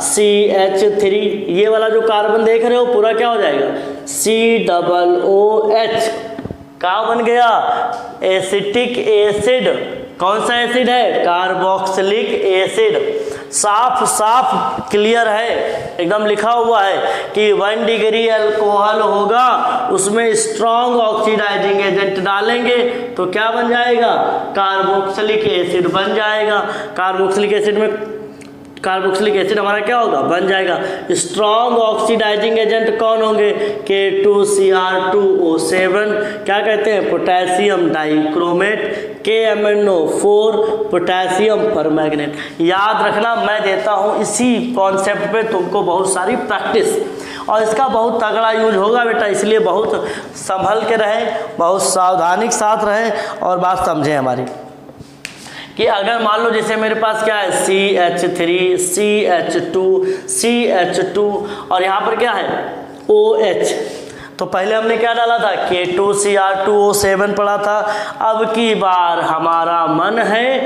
CH3, ये वाला जो कार्बन देख रहे हो पूरा क्या हो जाएगा, COOH, क्या बन गया, एसिटिक एसिड। कौन सा एसिड है, कार्बोक्सिलिक एसिड। साफ साफ क्लियर है, एकदम लिखा हुआ है कि 1 डिग्री अल्कोहल होगा, उसमें स्ट्रॉन्ग ऑक्सीडाइजिंग एजेंट डालेंगे तो क्या बन जाएगा, कार्बोक्सिलिक एसिड बन जाएगा। कार्बोक्सिलिक एसिड हमारा क्या होगा, बन जाएगा। स्ट्रॉन्ग ऑक्सीडाइजिंग एजेंट कौन होंगे, K2Cr2O7, क्या कहते हैं, potassium dichromate, KMnO4, potassium permanganate. याद रखना, मैं देता हूँ इसी कॉन्सेप्ट पे तुमको बहुत सारी प्रैक्टिस, और इसका बहुत तगड़ा यूज होगा बेटा, इसलिए बहुत संभल के रहें, बहुत सावधानी के साथ रहें और बात समझें हमारी। कि अगर मान लो जैसे मेरे पास क्या है, CH3 CH2 और यहाँ पर क्या है, OH, तो पहले हमने क्या डाला था, K2Cr2O7 पढ़ा था। अब की बार हमारा मन है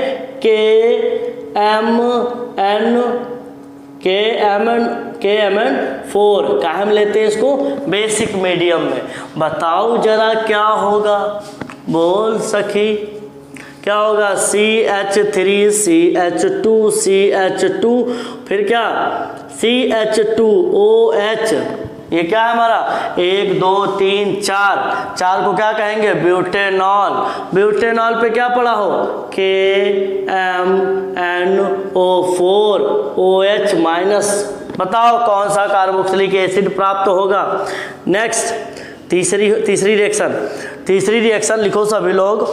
KMnO4 का हम लेते हैं इसको बेसिक मीडियम में। बताओ जरा क्या होगा, बोल सखी क्या होगा, CH3 CH2 फिर क्या CH2OH ये क्या है हमारा 1 2 3 4, 4 को क्या कहेंगे ब्यूटेनॉल। ब्यूटेनॉल पे क्या पढ़ा हो KMNO4 OH माइनस। बताओ कौन सा कार्बोक्सिलिक एसिड प्राप्त होगा। नेक्स्ट तीसरी रिएक्शन लिखो सभी लोग।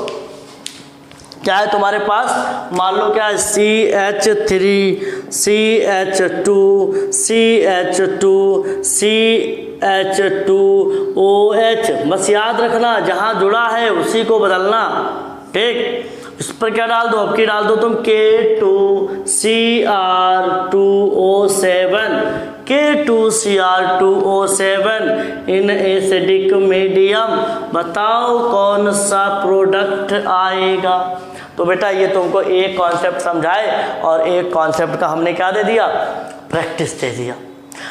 क्या है तुम्हारे पास, मान लो क्या है CH3 CH2 CH2 CH2OH। बस याद रखना जहाँ जुड़ा है उसी को बदलना, ठीक। इस पर क्या डाल दो, अब की डाल दो तुम K2Cr2O7 K2Cr2O7 in acidic medium. बताओ कौन सा प्रोडक्ट आएगा। तो बेटा ये तुमको एक कॉन्सेप्ट समझाए और एक कॉन्सेप्ट का हमने क्या दे दिया, प्रैक्टिस दे दिया।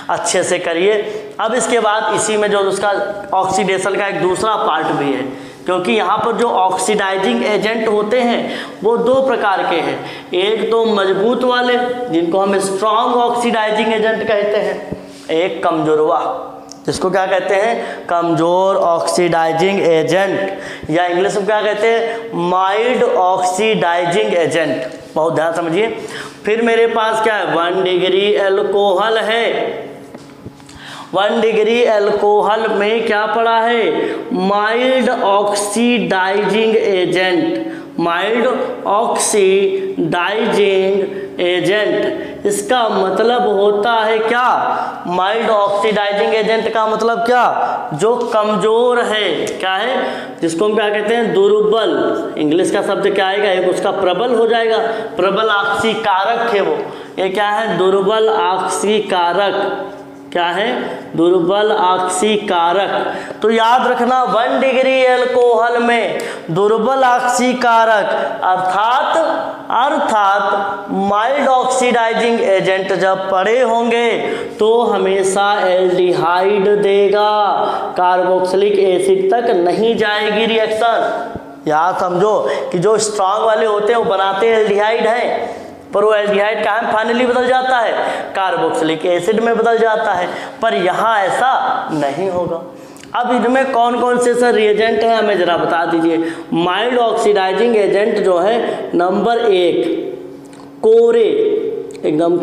अच्छे से करिए। अब इसके बाद इसी में जो उसका ऑक्सीडेशन का एक दूसरा पार्ट भी है, क्योंकि यहाँ पर जो ऑक्सीडाइजिंग एजेंट होते हैं वो दो प्रकार के हैं। एक तो मजबूत वाले जिनको हम स्ट्रॉन्ग ऑक्सीडाइजिंग एजेंट कहते हैं, एक कमजोरवा जिसको क्या कहते हैं कमजोर ऑक्सीडाइजिंग एजेंट, या इंग्लिश में क्या कहते हैं माइल्ड ऑक्सीडाइजिंग एजेंट। बहुत ध्यान समझिए। फिर मेरे पास क्या है 1 डिग्री एल्कोहल है। 1 डिग्री एल्कोहल में क्या पड़ा है mild oxidising agent. Mild oxidising agent इसका मतलब होता है क्या, माइल्ड ऑक्सीडाइजिंग एजेंट का मतलब क्या, जो कमजोर है। क्या है, जिसको हम क्या कहते हैं दुर्बल। इंग्लिश का शब्द क्या आएगा, एक उसका प्रबल हो जाएगा, प्रबल ऑक्सीकारक है वो। ये क्या है दुर्बल ऑक्सीकारक। क्या है दुर्बल ऑक्सीकारक। तो याद रखना 1 डिग्री एल्कोहल में दुर्बल ऑक्सीकारक अर्थात माइल्ड ऑक्सीडाइजिंग एजेंट जब पड़े होंगे तो हमेशा एल्डिहाइड देगा, कार्बोक्सिलिक एसिड तक नहीं जाएगी रिएक्शन। याद समझो कि जो स्ट्रॉन्ग वाले होते हैं वो बनाते एल्डिहाइड है, पर वो एल्डिहाइड कहाँ फाइनली बदल जाता है कार्बोक्सिलिक एसिड में बदल जाता है, पर यहाँ ऐसा नहीं होगा। अब इनमें कौन कौन से सर रिएजेंट हैं हमें जरा बता दीजिए। माइल्ड ऑक्सीडाइजिंग एजेंट जो है नंबर 1 कोरे, एकदम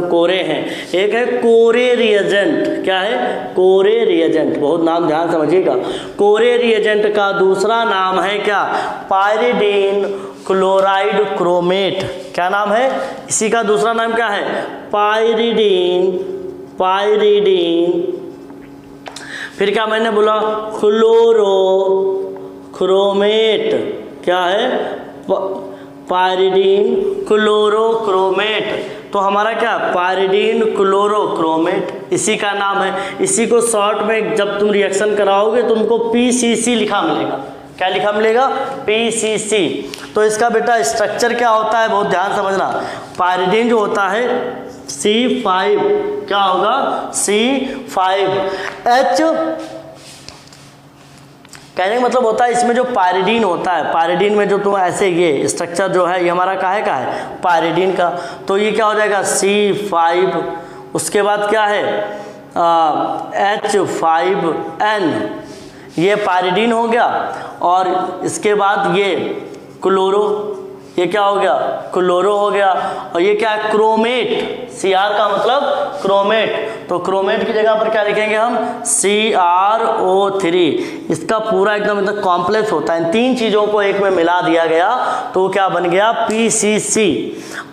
कोरे हैं। एक है कोरे रिएजेंट। क्या है कोरे रिएजेंट, बहुत नाम ध्यान समझिएगा। कोरे रिएजेंट का दूसरा नाम है क्या पायरिडीन क्लोराइड क्रोमेट। क्या नाम है इसी का दूसरा नाम क्या है पायरिडीन। फिर क्या मैंने बोला क्रोमेट। क्या है पायरिडीन क्लोरोक्रोमेट। तो हमारा क्या पायरिडीन क्लोरोक्रोमेट इसी का नाम है। इसी को शॉर्ट में जब तुम रिएक्शन कराओगे तुमको PCC लिखा मिलेगा। क्या लिखा मिलेगा PCC। तो इसका बेटा स्ट्रक्चर क्या होता है बहुत ध्यान समझना। पायरिडीन जो होता है C5, क्या होगा C5H। कहने का मतलब होता है इसमें जो पायरिडीन होता है, पायरिडीन में जो तुम ऐसे ये स्ट्रक्चर जो है ये हमारा काहे का है पायरिडीन का। तो ये क्या हो जाएगा C5, उसके बाद क्या है H5N, ये पायरिडीन हो गया। और इसके बाद ये क्लोरो, ये क्या हो गया क्लोरो हो गया। और ये क्या है क्रोमेट, Cr का मतलब क्रोमेट। तो क्रोमेट की जगह पर क्या लिखेंगे हम CrO3। इसका पूरा एकदम कॉम्प्लेक्स होता है, इन तीन चीज़ों को एक में मिला दिया गया तो क्या बन गया PCC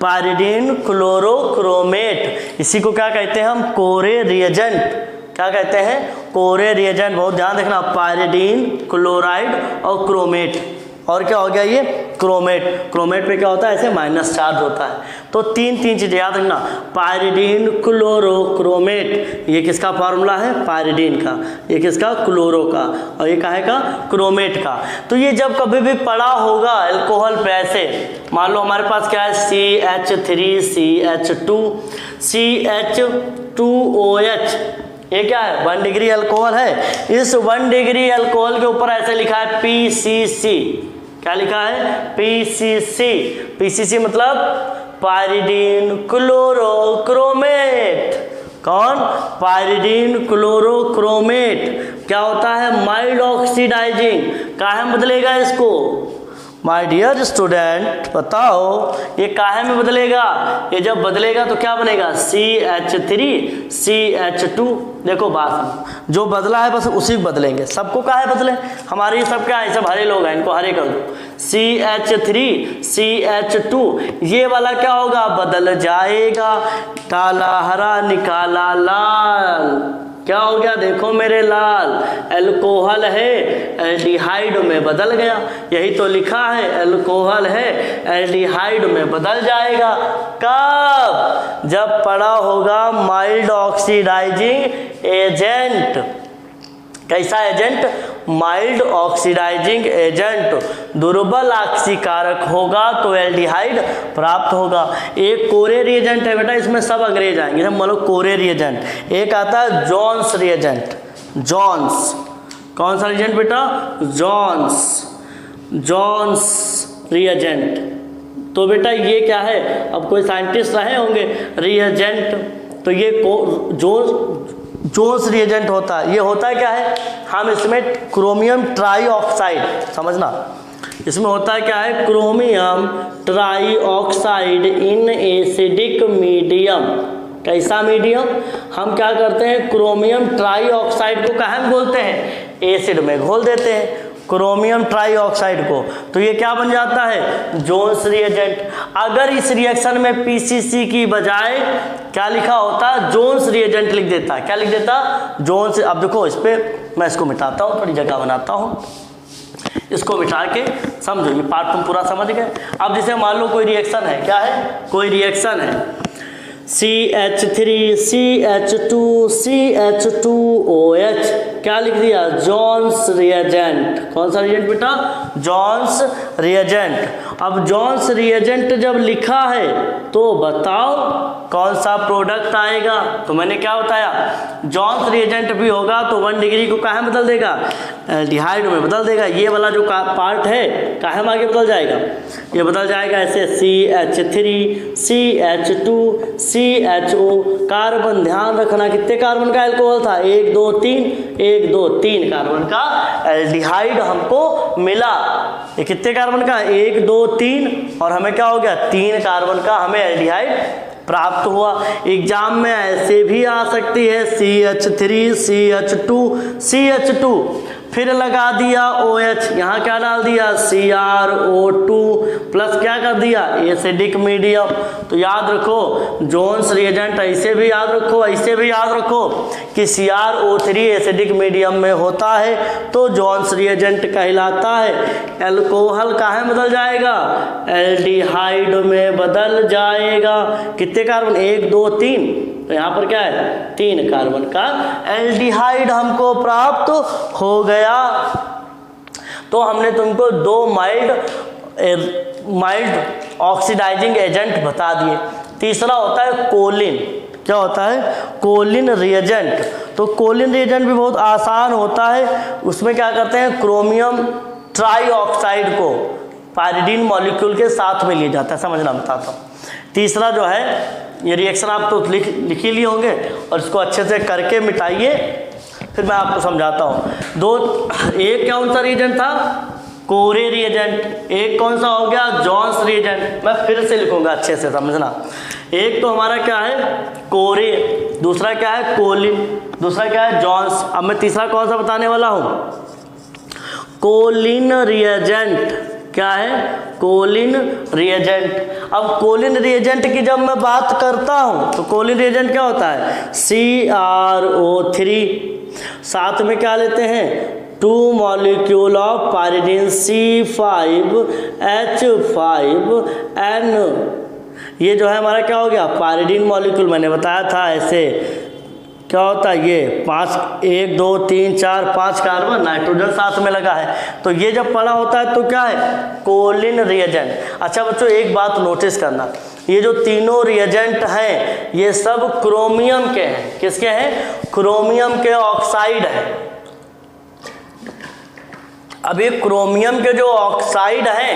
पायरिडीन क्लोरोक्रोमेट। इसी को क्या कहते हैं हम कोरे रिएजेंट। क्या कहते हैं कोरे रिएजेंट। बहुत ध्यान रखना पायरिडीन क्लोराइड और क्रोमेट। और क्या हो गया ये क्रोमेट। क्रोमेट पे क्या होता है ऐसे माइनस चार्ज होता है। तो तीन चीजें याद रखना पायरिडीन क्लोरोक्रोमेट। ये किसका फॉर्मूला है पायरिडीन का, ये किसका क्लोरो का, और ये काहे का क्रोमेट का। तो ये जब कभी भी पड़ा होगा अल्कोहल पे ऐसे, मान लो हमारे पास क्या है CH3 CH2 CH2OH, ये क्या है 1 डिग्री अल्कोहल है। इस 1 डिग्री अल्कोहल के ऊपर ऐसे लिखा है PCC। क्या लिखा है PCC। PCC मतलब पायरिडीन क्लोरोक्रोमेट। कौन? पायरिडीन क्लोरोक्रोमेट क्या होता है? Mild oxidising. काहे में बदलेगा इसको? माय डियर स्टूडेंट बताओ ये काहे में बदलेगा? ये जब बदलेगा तो क्या बनेगा? CH3 CH2। देखो बात जो बदला है बस उसी को बदलेंगे, सबको काहे बदले? हमारे सब क्या है? सब हरे लोग हैं, इनको हरे कर दो। CH3 CH2 ये वाला क्या होगा? बदल जाएगा। काला हरा निकाला लाल, क्या हो गया? देखो मेरे लाल, एल्कोहल है एल्डिहाइड में बदल गया। यही तो लिखा है, एल्कोहल है एल्डिहाइड में बदल जाएगा। कब? जब पड़ा होगा माइल्ड ऑक्सीडाइजिंग एजेंट। कैसा एजेंट? Mild oxidising agent. दुर्बल ऑक्सीकारक होगा तो एल्डिहाइड प्राप्त होगा। एक कोरे रिएजेंट है बेटा, इसमें सब अंग्रेज आएंगे, हम मतलब कोरे रिएजेंट। एक आता है जॉन्स रिएजेंट। जॉन्स कौन सा रिएजेंट बेटा? Johns reagent. तो बेटा ये क्या है? अब कोई साइंटिस्ट रहे होंगे रिएजेंट, तो ये जोन्स रिएजेंट होता है। ये होता है क्या है? हम इसमें क्रोमियम ट्राईऑक्साइड, समझना, इसमें होता है क्या है? Chromium trioxide in acidic medium. कैसा मीडियम? हम क्या करते हैं? क्रोमियम ट्राईऑक्साइड को काहे में घोलते हैं? एसिड में घोल देते हैं क्रोमियम ट्राईऑक्साइड को, तो ये क्या बन जाता है? Jones reagent. अगर इस रिएक्शन में PCC की बजाय क्या लिखा होता? जोन्स रिएजेंट लिख देता। क्या लिख देता? जोन्स। अब देखो इस पे मैं इसको मिटाता हूँ, थोड़ी जगह बनाता हूँ, इसको मिटा के समझो, ये पार्ट तुम पूरा समझ गए। अब जैसे मान लो कोई रिएक्शन है, क्या है? कोई रिएक्शन है CH3 CH2 CH2OH, क्या लिख दिया? Johns reagent. कौन सा रिएजेंट बेटा? Johns reagent. अब जॉन्स रिएजेंट जब लिखा है तो बताओ कौन सा प्रोडक्ट आएगा? तो मैंने क्या बताया? जॉन्स रिएजेंट भी होगा तो 1 डिग्री को काहे में बदल देगा? एल्डिहाइड में बदल देगा। ये वाला जो पार्ट है काहे में आगे बदल जाएगा? ये बदल जाएगा ऐसे CH3 CH2 CHO। कार्बन ध्यान रखना, कितने कार्बन का एल्कोहल था? 1 2 3 1 2 3 कार्बन का एल्डिहाइड हमको मिला। ये कितने कार्बन का? 1 2 3, और हमें क्या हो गया? 3 कार्बन का हमें एल्डिहाइड प्राप्त हुआ। एग्जाम में ऐसे भी आ सकती है CH3 CH2 CH2, फिर लगा दिया OH, यहाँ क्या डाल दिया? CrO2 प्लस क्या कर दिया? Acidic medium. तो याद रखो जोन्स रिएजेंट ऐसे भी याद रखो, ऐसे भी याद रखो कि CrO3 एसिडिक मीडियम में होता है तो जोन्स रिएजेंट कहलाता है। एल्कोहल काहे बदल जाएगा? एल्डिहाइड में बदल जाएगा। कितने कार्बन? 1 2 3, तो यहाँ पर क्या है? 3 कार्बन का एल्डिहाइड हमको प्राप्त हो गया। तो हमने तुमको 2 माइल्ड ऑक्सीडाइजिंग एजेंट बता दिए। तीसरा होता है कोलिन। क्या होता है? Collin reagent. तो कोलिन रिएजेंट भी बहुत आसान होता है। उसमें क्या करते हैं? क्रोमियम ट्राईऑक्साइड को पायरिडीन मॉलिक्यूल के साथ में लिया जाता है। समझना बताता हूँ। तीसरा जो है, ये रिएक्शन आप तो लिख ही लिए होंगे और इसको अच्छे से करके मिटाइए, फिर मैं आपको समझाता हूँ। एक कौन सा रिएजेंट था? कोरे रिएजेंट। एक कौन सा हो गया? Johns reagent. मैं फिर से लिखूंगा अच्छे से, समझना। एक तो हमारा क्या है? कोरे, दूसरा क्या है? कोलिन, दूसरा क्या है? जॉन्स। अब मैं तीसरा कौन सा बताने वाला हूँ? Collin reagent. क्या है? Collin reagent. अब कोलिन रिएजेंट की जब मैं बात करता हूं तो कोलिन रिएजेंट क्या होता है? CrO3, साथ में क्या लेते हैं? 2 मॉलिक्यूल ऑफ पायरिडीन C5H5N। ये जो है हमारा क्या हो गया? Pyridine molecule. मैंने बताया था ऐसे क्या होता है? ये 5 1 2 3 4 5 कार्बन, नाइट्रोजन साथ में लगा है, तो ये जब पड़ा होता है तो क्या है? Collin reagent. अच्छा बच्चों एक बात नोटिस करना, ये जो तीनों रिएजेंट हैं ये सब क्रोमियम के हैं। किसके हैं? क्रोमियम के ऑक्साइड है। अब ये क्रोमियम के जो ऑक्साइड हैं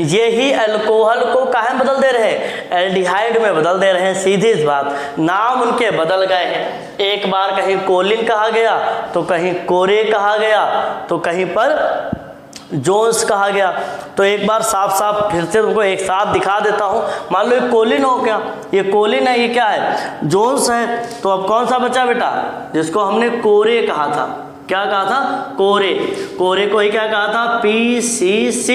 यही अल्कोहल को काहे में बदल दे रहे हैं, एल्डिहाइड में बदल दे रहे हैं। सीधी सी बात, नाम उनके बदल गए हैं। एक बार कहीं कोलिन कहा गया, तो कहीं कोरे कहा गया, तो कहीं पर जोन्स कहा गया। तो एक बार साफ साफ फिर से तुमको एक साथ दिखा देता हूँ। मान लो ये कोलिन हो गया, ये कोलिन है, ये क्या है, जोन्स है। तो अब कौन सा बचा बेटा, जिसको हमने कोरे कहा था, क्या कहा था, कोरे। कोरे को ही क्या कहा था, PCC,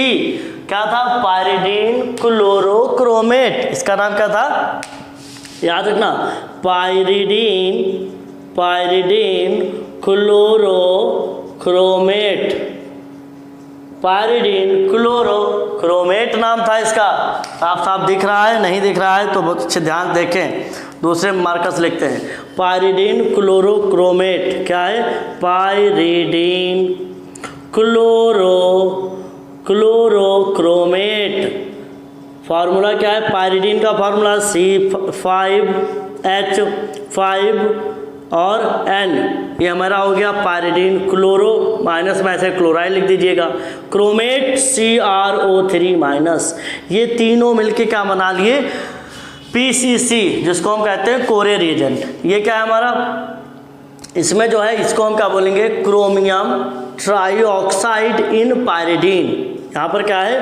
क्या था, पायरिडीन क्लोरोक्रोमेट। इसका नाम क्या था, याद रखना, पायरिडीन क्लोरोक्रोमेट, पायरिडीन क्लोरोक्रोमेट नाम था इसका। साफ साफ दिख रहा है, नहीं दिख रहा है तो बहुत अच्छे ध्यान देखें, दूसरे मार्कस लिखते हैं। पायरिडीन क्लोरोक्रोमेट क्या है, पायरिडीन क्लोरोक्रोमेट। फार्मूला क्या है, पायरिडीन का फार्मूला C5H5 और N, ये हमारा हो गया पायरिडीन क्लोरो, माइनस में ऐसे क्लोराइड लिख दीजिएगा, क्रोमेट CrO3 माइनस। ये तीनों मिलके क्या बना लिए, PCC, जिसको हम कहते हैं कोरे रिएजेंट। ये क्या है हमारा, इसमें जो है इसको हम क्या बोलेंगे, क्रोमियम ट्राइऑक्साइड इन पायरिडीन। यहाँ पर क्या है,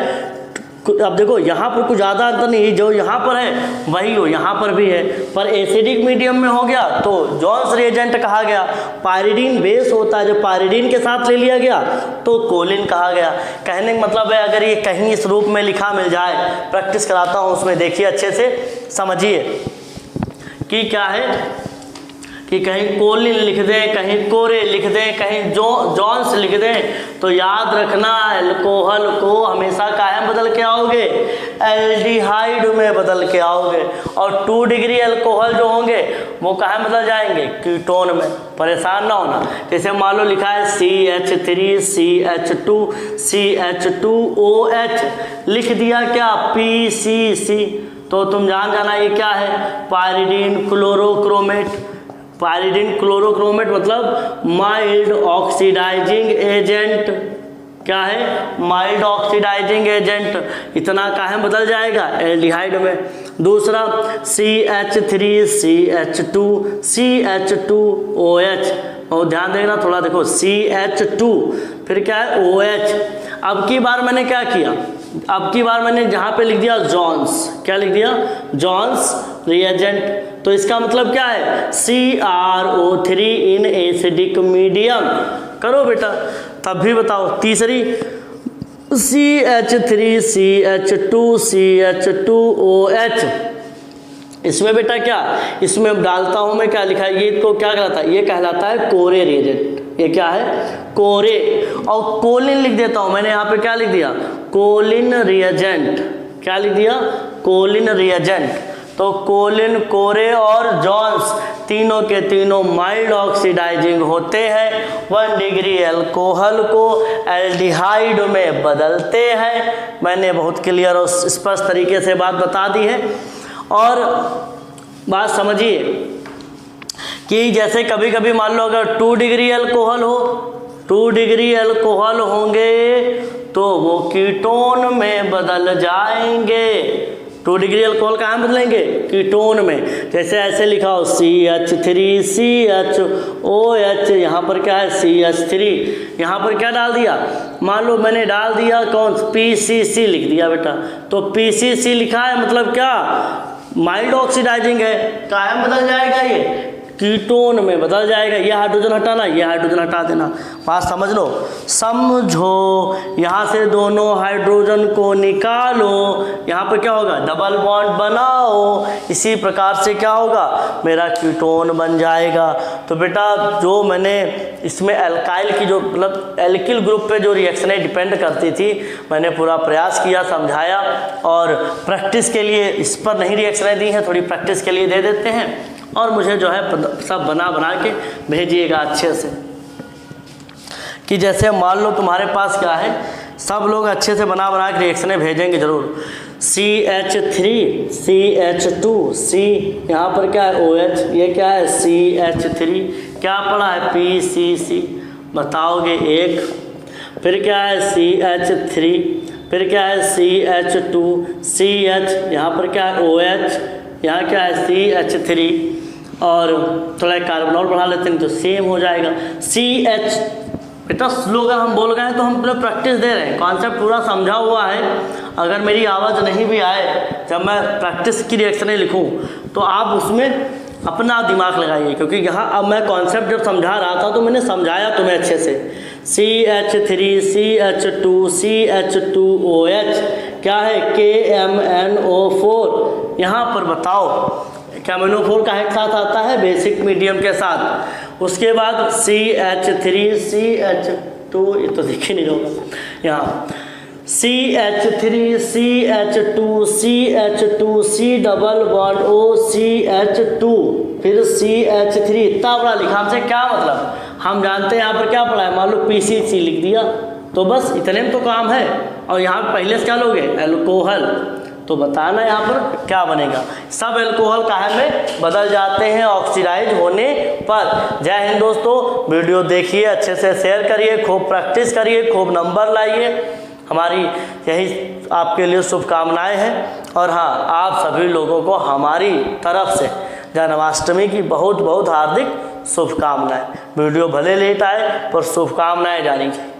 अब देखो यहाँ पर कुछ ज़्यादा अंतर नहीं, जो यहाँ पर है वही हो यहाँ पर भी है, पर एसिडिक मीडियम में हो गया तो जॉन्स रिएजेंट कहा गया। पायरिडीन बेस होता है, जब पायरिडीन के साथ ले लिया गया तो कोलिन कहा गया। कहने का मतलब है, अगर ये कहीं इस रूप में लिखा मिल जाए, प्रैक्टिस कराता हूँ उसमें, देखिए अच्छे से समझिए कि क्या है, कि कहीं कोलिन लिख दें, कहीं कोरे लिख दें, कहीं जॉन्स लिख दें, तो याद रखना अल्कोहल को हमेशा काहे में बदल के आओगे, एल्डिहाइड में बदल के आओगे। और 2 डिग्री अल्कोहल जो होंगे वो काहे में बदल जाएंगे, कीटोन में। परेशान ना होना, जैसे मान लो लिखा है CH3 CH2 CH2OH, लिख दिया क्या, PCC, तो तुम जान जाना ये क्या है, पायरिडीन क्लोरोक्रोमेट। पायरिडीन क्लोरोक्रोमेट मतलब माइल्ड ऑक्सीडाइजिंग एजेंट। क्या है, माइल्ड ऑक्सीडाइजिंग एजेंट। इतना काहे बदल जाएगा, एल्डिहाइड में। दूसरा CH3 CH2 CH2OH, और ध्यान देना थोड़ा, देखो CH2 फिर क्या है OH। अब की बार मैंने क्या किया, अब की बार मैंने जहाँ पे लिख दिया जॉन्स, क्या लिख दिया, जॉन्स रिएजेंट। तो इसका मतलब क्या है, CrO3 इन एसिडिक मीडियम। करो बेटा, तब भी बताओ। तीसरी CH3 CH2 CH2OH, इसमें बेटा क्या, इसमें डालता हूं मैं, क्या लिखा है, ये तो क्या कहलाता है, ये कहलाता है कोरे रिएजेंट। ये क्या है, कोरे। और कोलिन लिख देता हूं मैंने, यहाँ पे क्या लिख दिया, कोलिन रिएजेंट। क्या लिख दिया, कोलिन रिएजेंट। तो कोलिन, कोरे और जॉन्स तीनों के तीनों माइल्ड ऑक्सीडाइजिंग होते हैं, 1 डिग्री अल्कोहल को एल्डिहाइड में बदलते हैं। मैंने बहुत क्लियर और स्पष्ट तरीके से बात बता दी है। और बात समझिए कि जैसे कभी कभी मान लो अगर 2 डिग्री अल्कोहल हो, 2 डिग्री अल्कोहल होंगे तो वो कीटोन में बदल जाएंगे। 2 डिग्री अल्कोहल कहाँ बदलेंगे, कीटोन में। जैसे ऐसे लिखा हो CH3 CHOH, यहाँ पर क्या है CH3, यहाँ पर क्या डाल दिया, मान लो मैंने डाल दिया कौन, PCC लिख दिया बेटा। तो PCC लिखा है मतलब क्या, माइल्ड ऑक्सीडाइजिंग है, कहाँ में बदल जाएगा, ये कीटोन में बदल जाएगा। ये हाइड्रोजन हटाना, ये हाइड्रोजन हटा देना। बात समझ लो, समझो। यहाँ से दोनों हाइड्रोजन को निकालो, यहाँ पर क्या होगा, डबल बॉन्ड बनाओ। इसी प्रकार से क्या होगा, मेरा कीटोन बन जाएगा। तो बेटा जो मैंने इसमें एल्काइल की जो मतलब एल्किल ग्रुप पे जो रिएक्शनें डिपेंड करती थी, मैंने पूरा प्रयास किया, समझाया। और प्रैक्टिस के लिए इस पर नहीं रिएक्शनें दी हैं, थोड़ी प्रैक्टिस के लिए दे देते हैं। और मुझे जो है सब बना के भेजिएगा अच्छे से, कि जैसे मान लो तुम्हारे पास क्या है, सब लोग अच्छे से बना के रिएक्शनें भेजेंगे जरूर। CH3 CH2 C, यहाँ पर क्या है OH, ये क्या है CH3, क्या पड़ा है PCC, बताओगे एक। फिर क्या है CH3, फिर क्या है CH2 CH, यहाँ पर क्या है OH, यहाँ क्या है CH3 और थोड़ा कार्बोनॉल बढ़ा लेते हैं तो सेम हो जाएगा CH। बेटा स्लो अगर हम बोल गए हैं तो हम पूरा प्रैक्टिस दे रहे हैं, कॉन्सेप्ट पूरा समझा हुआ है। अगर मेरी आवाज़ नहीं भी आए जब मैं प्रैक्टिस की रिएक्शनें लिखूं तो आप उसमें अपना दिमाग लगाइए, क्योंकि यहाँ अब मैं कॉन्सेप्ट जब समझा रहा था तो मैंने समझाया तुम्हें अच्छे से। CH3 CH2 CH2OH क्या है KMNO4। यहाँ पर बताओ KMNO4 का एक साथ आता है बेसिक मीडियम के साथ। उसके बाद CH3 CH2, ये तो दिख ही नहीं होगा यहाँ, CH3 CH2 CH2 C double bond O CH2 फिर CH3, इतना बड़ा लिखा। हमसे क्या मतलब, हम जानते हैं यहाँ पर क्या पढ़ा है, मान लो PCC लिख दिया तो बस इतने में तो काम है। और यहाँ पहले से क्या लोगे, एल्कोहल, तो बताना यहाँ पर क्या बनेगा। सब एल्कोहल काहे में बदल जाते हैं ऑक्सीडाइज होने पर। जय हिंद दोस्तों, वीडियो देखिए, अच्छे से शेयर करिए, खूब प्रैक्टिस करिए, खूब नंबर लाइए। हमारी यही आपके लिए शुभकामनाएं हैं। और हाँ, आप सभी लोगों को हमारी तरफ से जन्माष्टमी की बहुत बहुत हार्दिक शुभकामनाएं। वीडियो भले लेट आए पर शुभकामनाएं जानी चाहिए।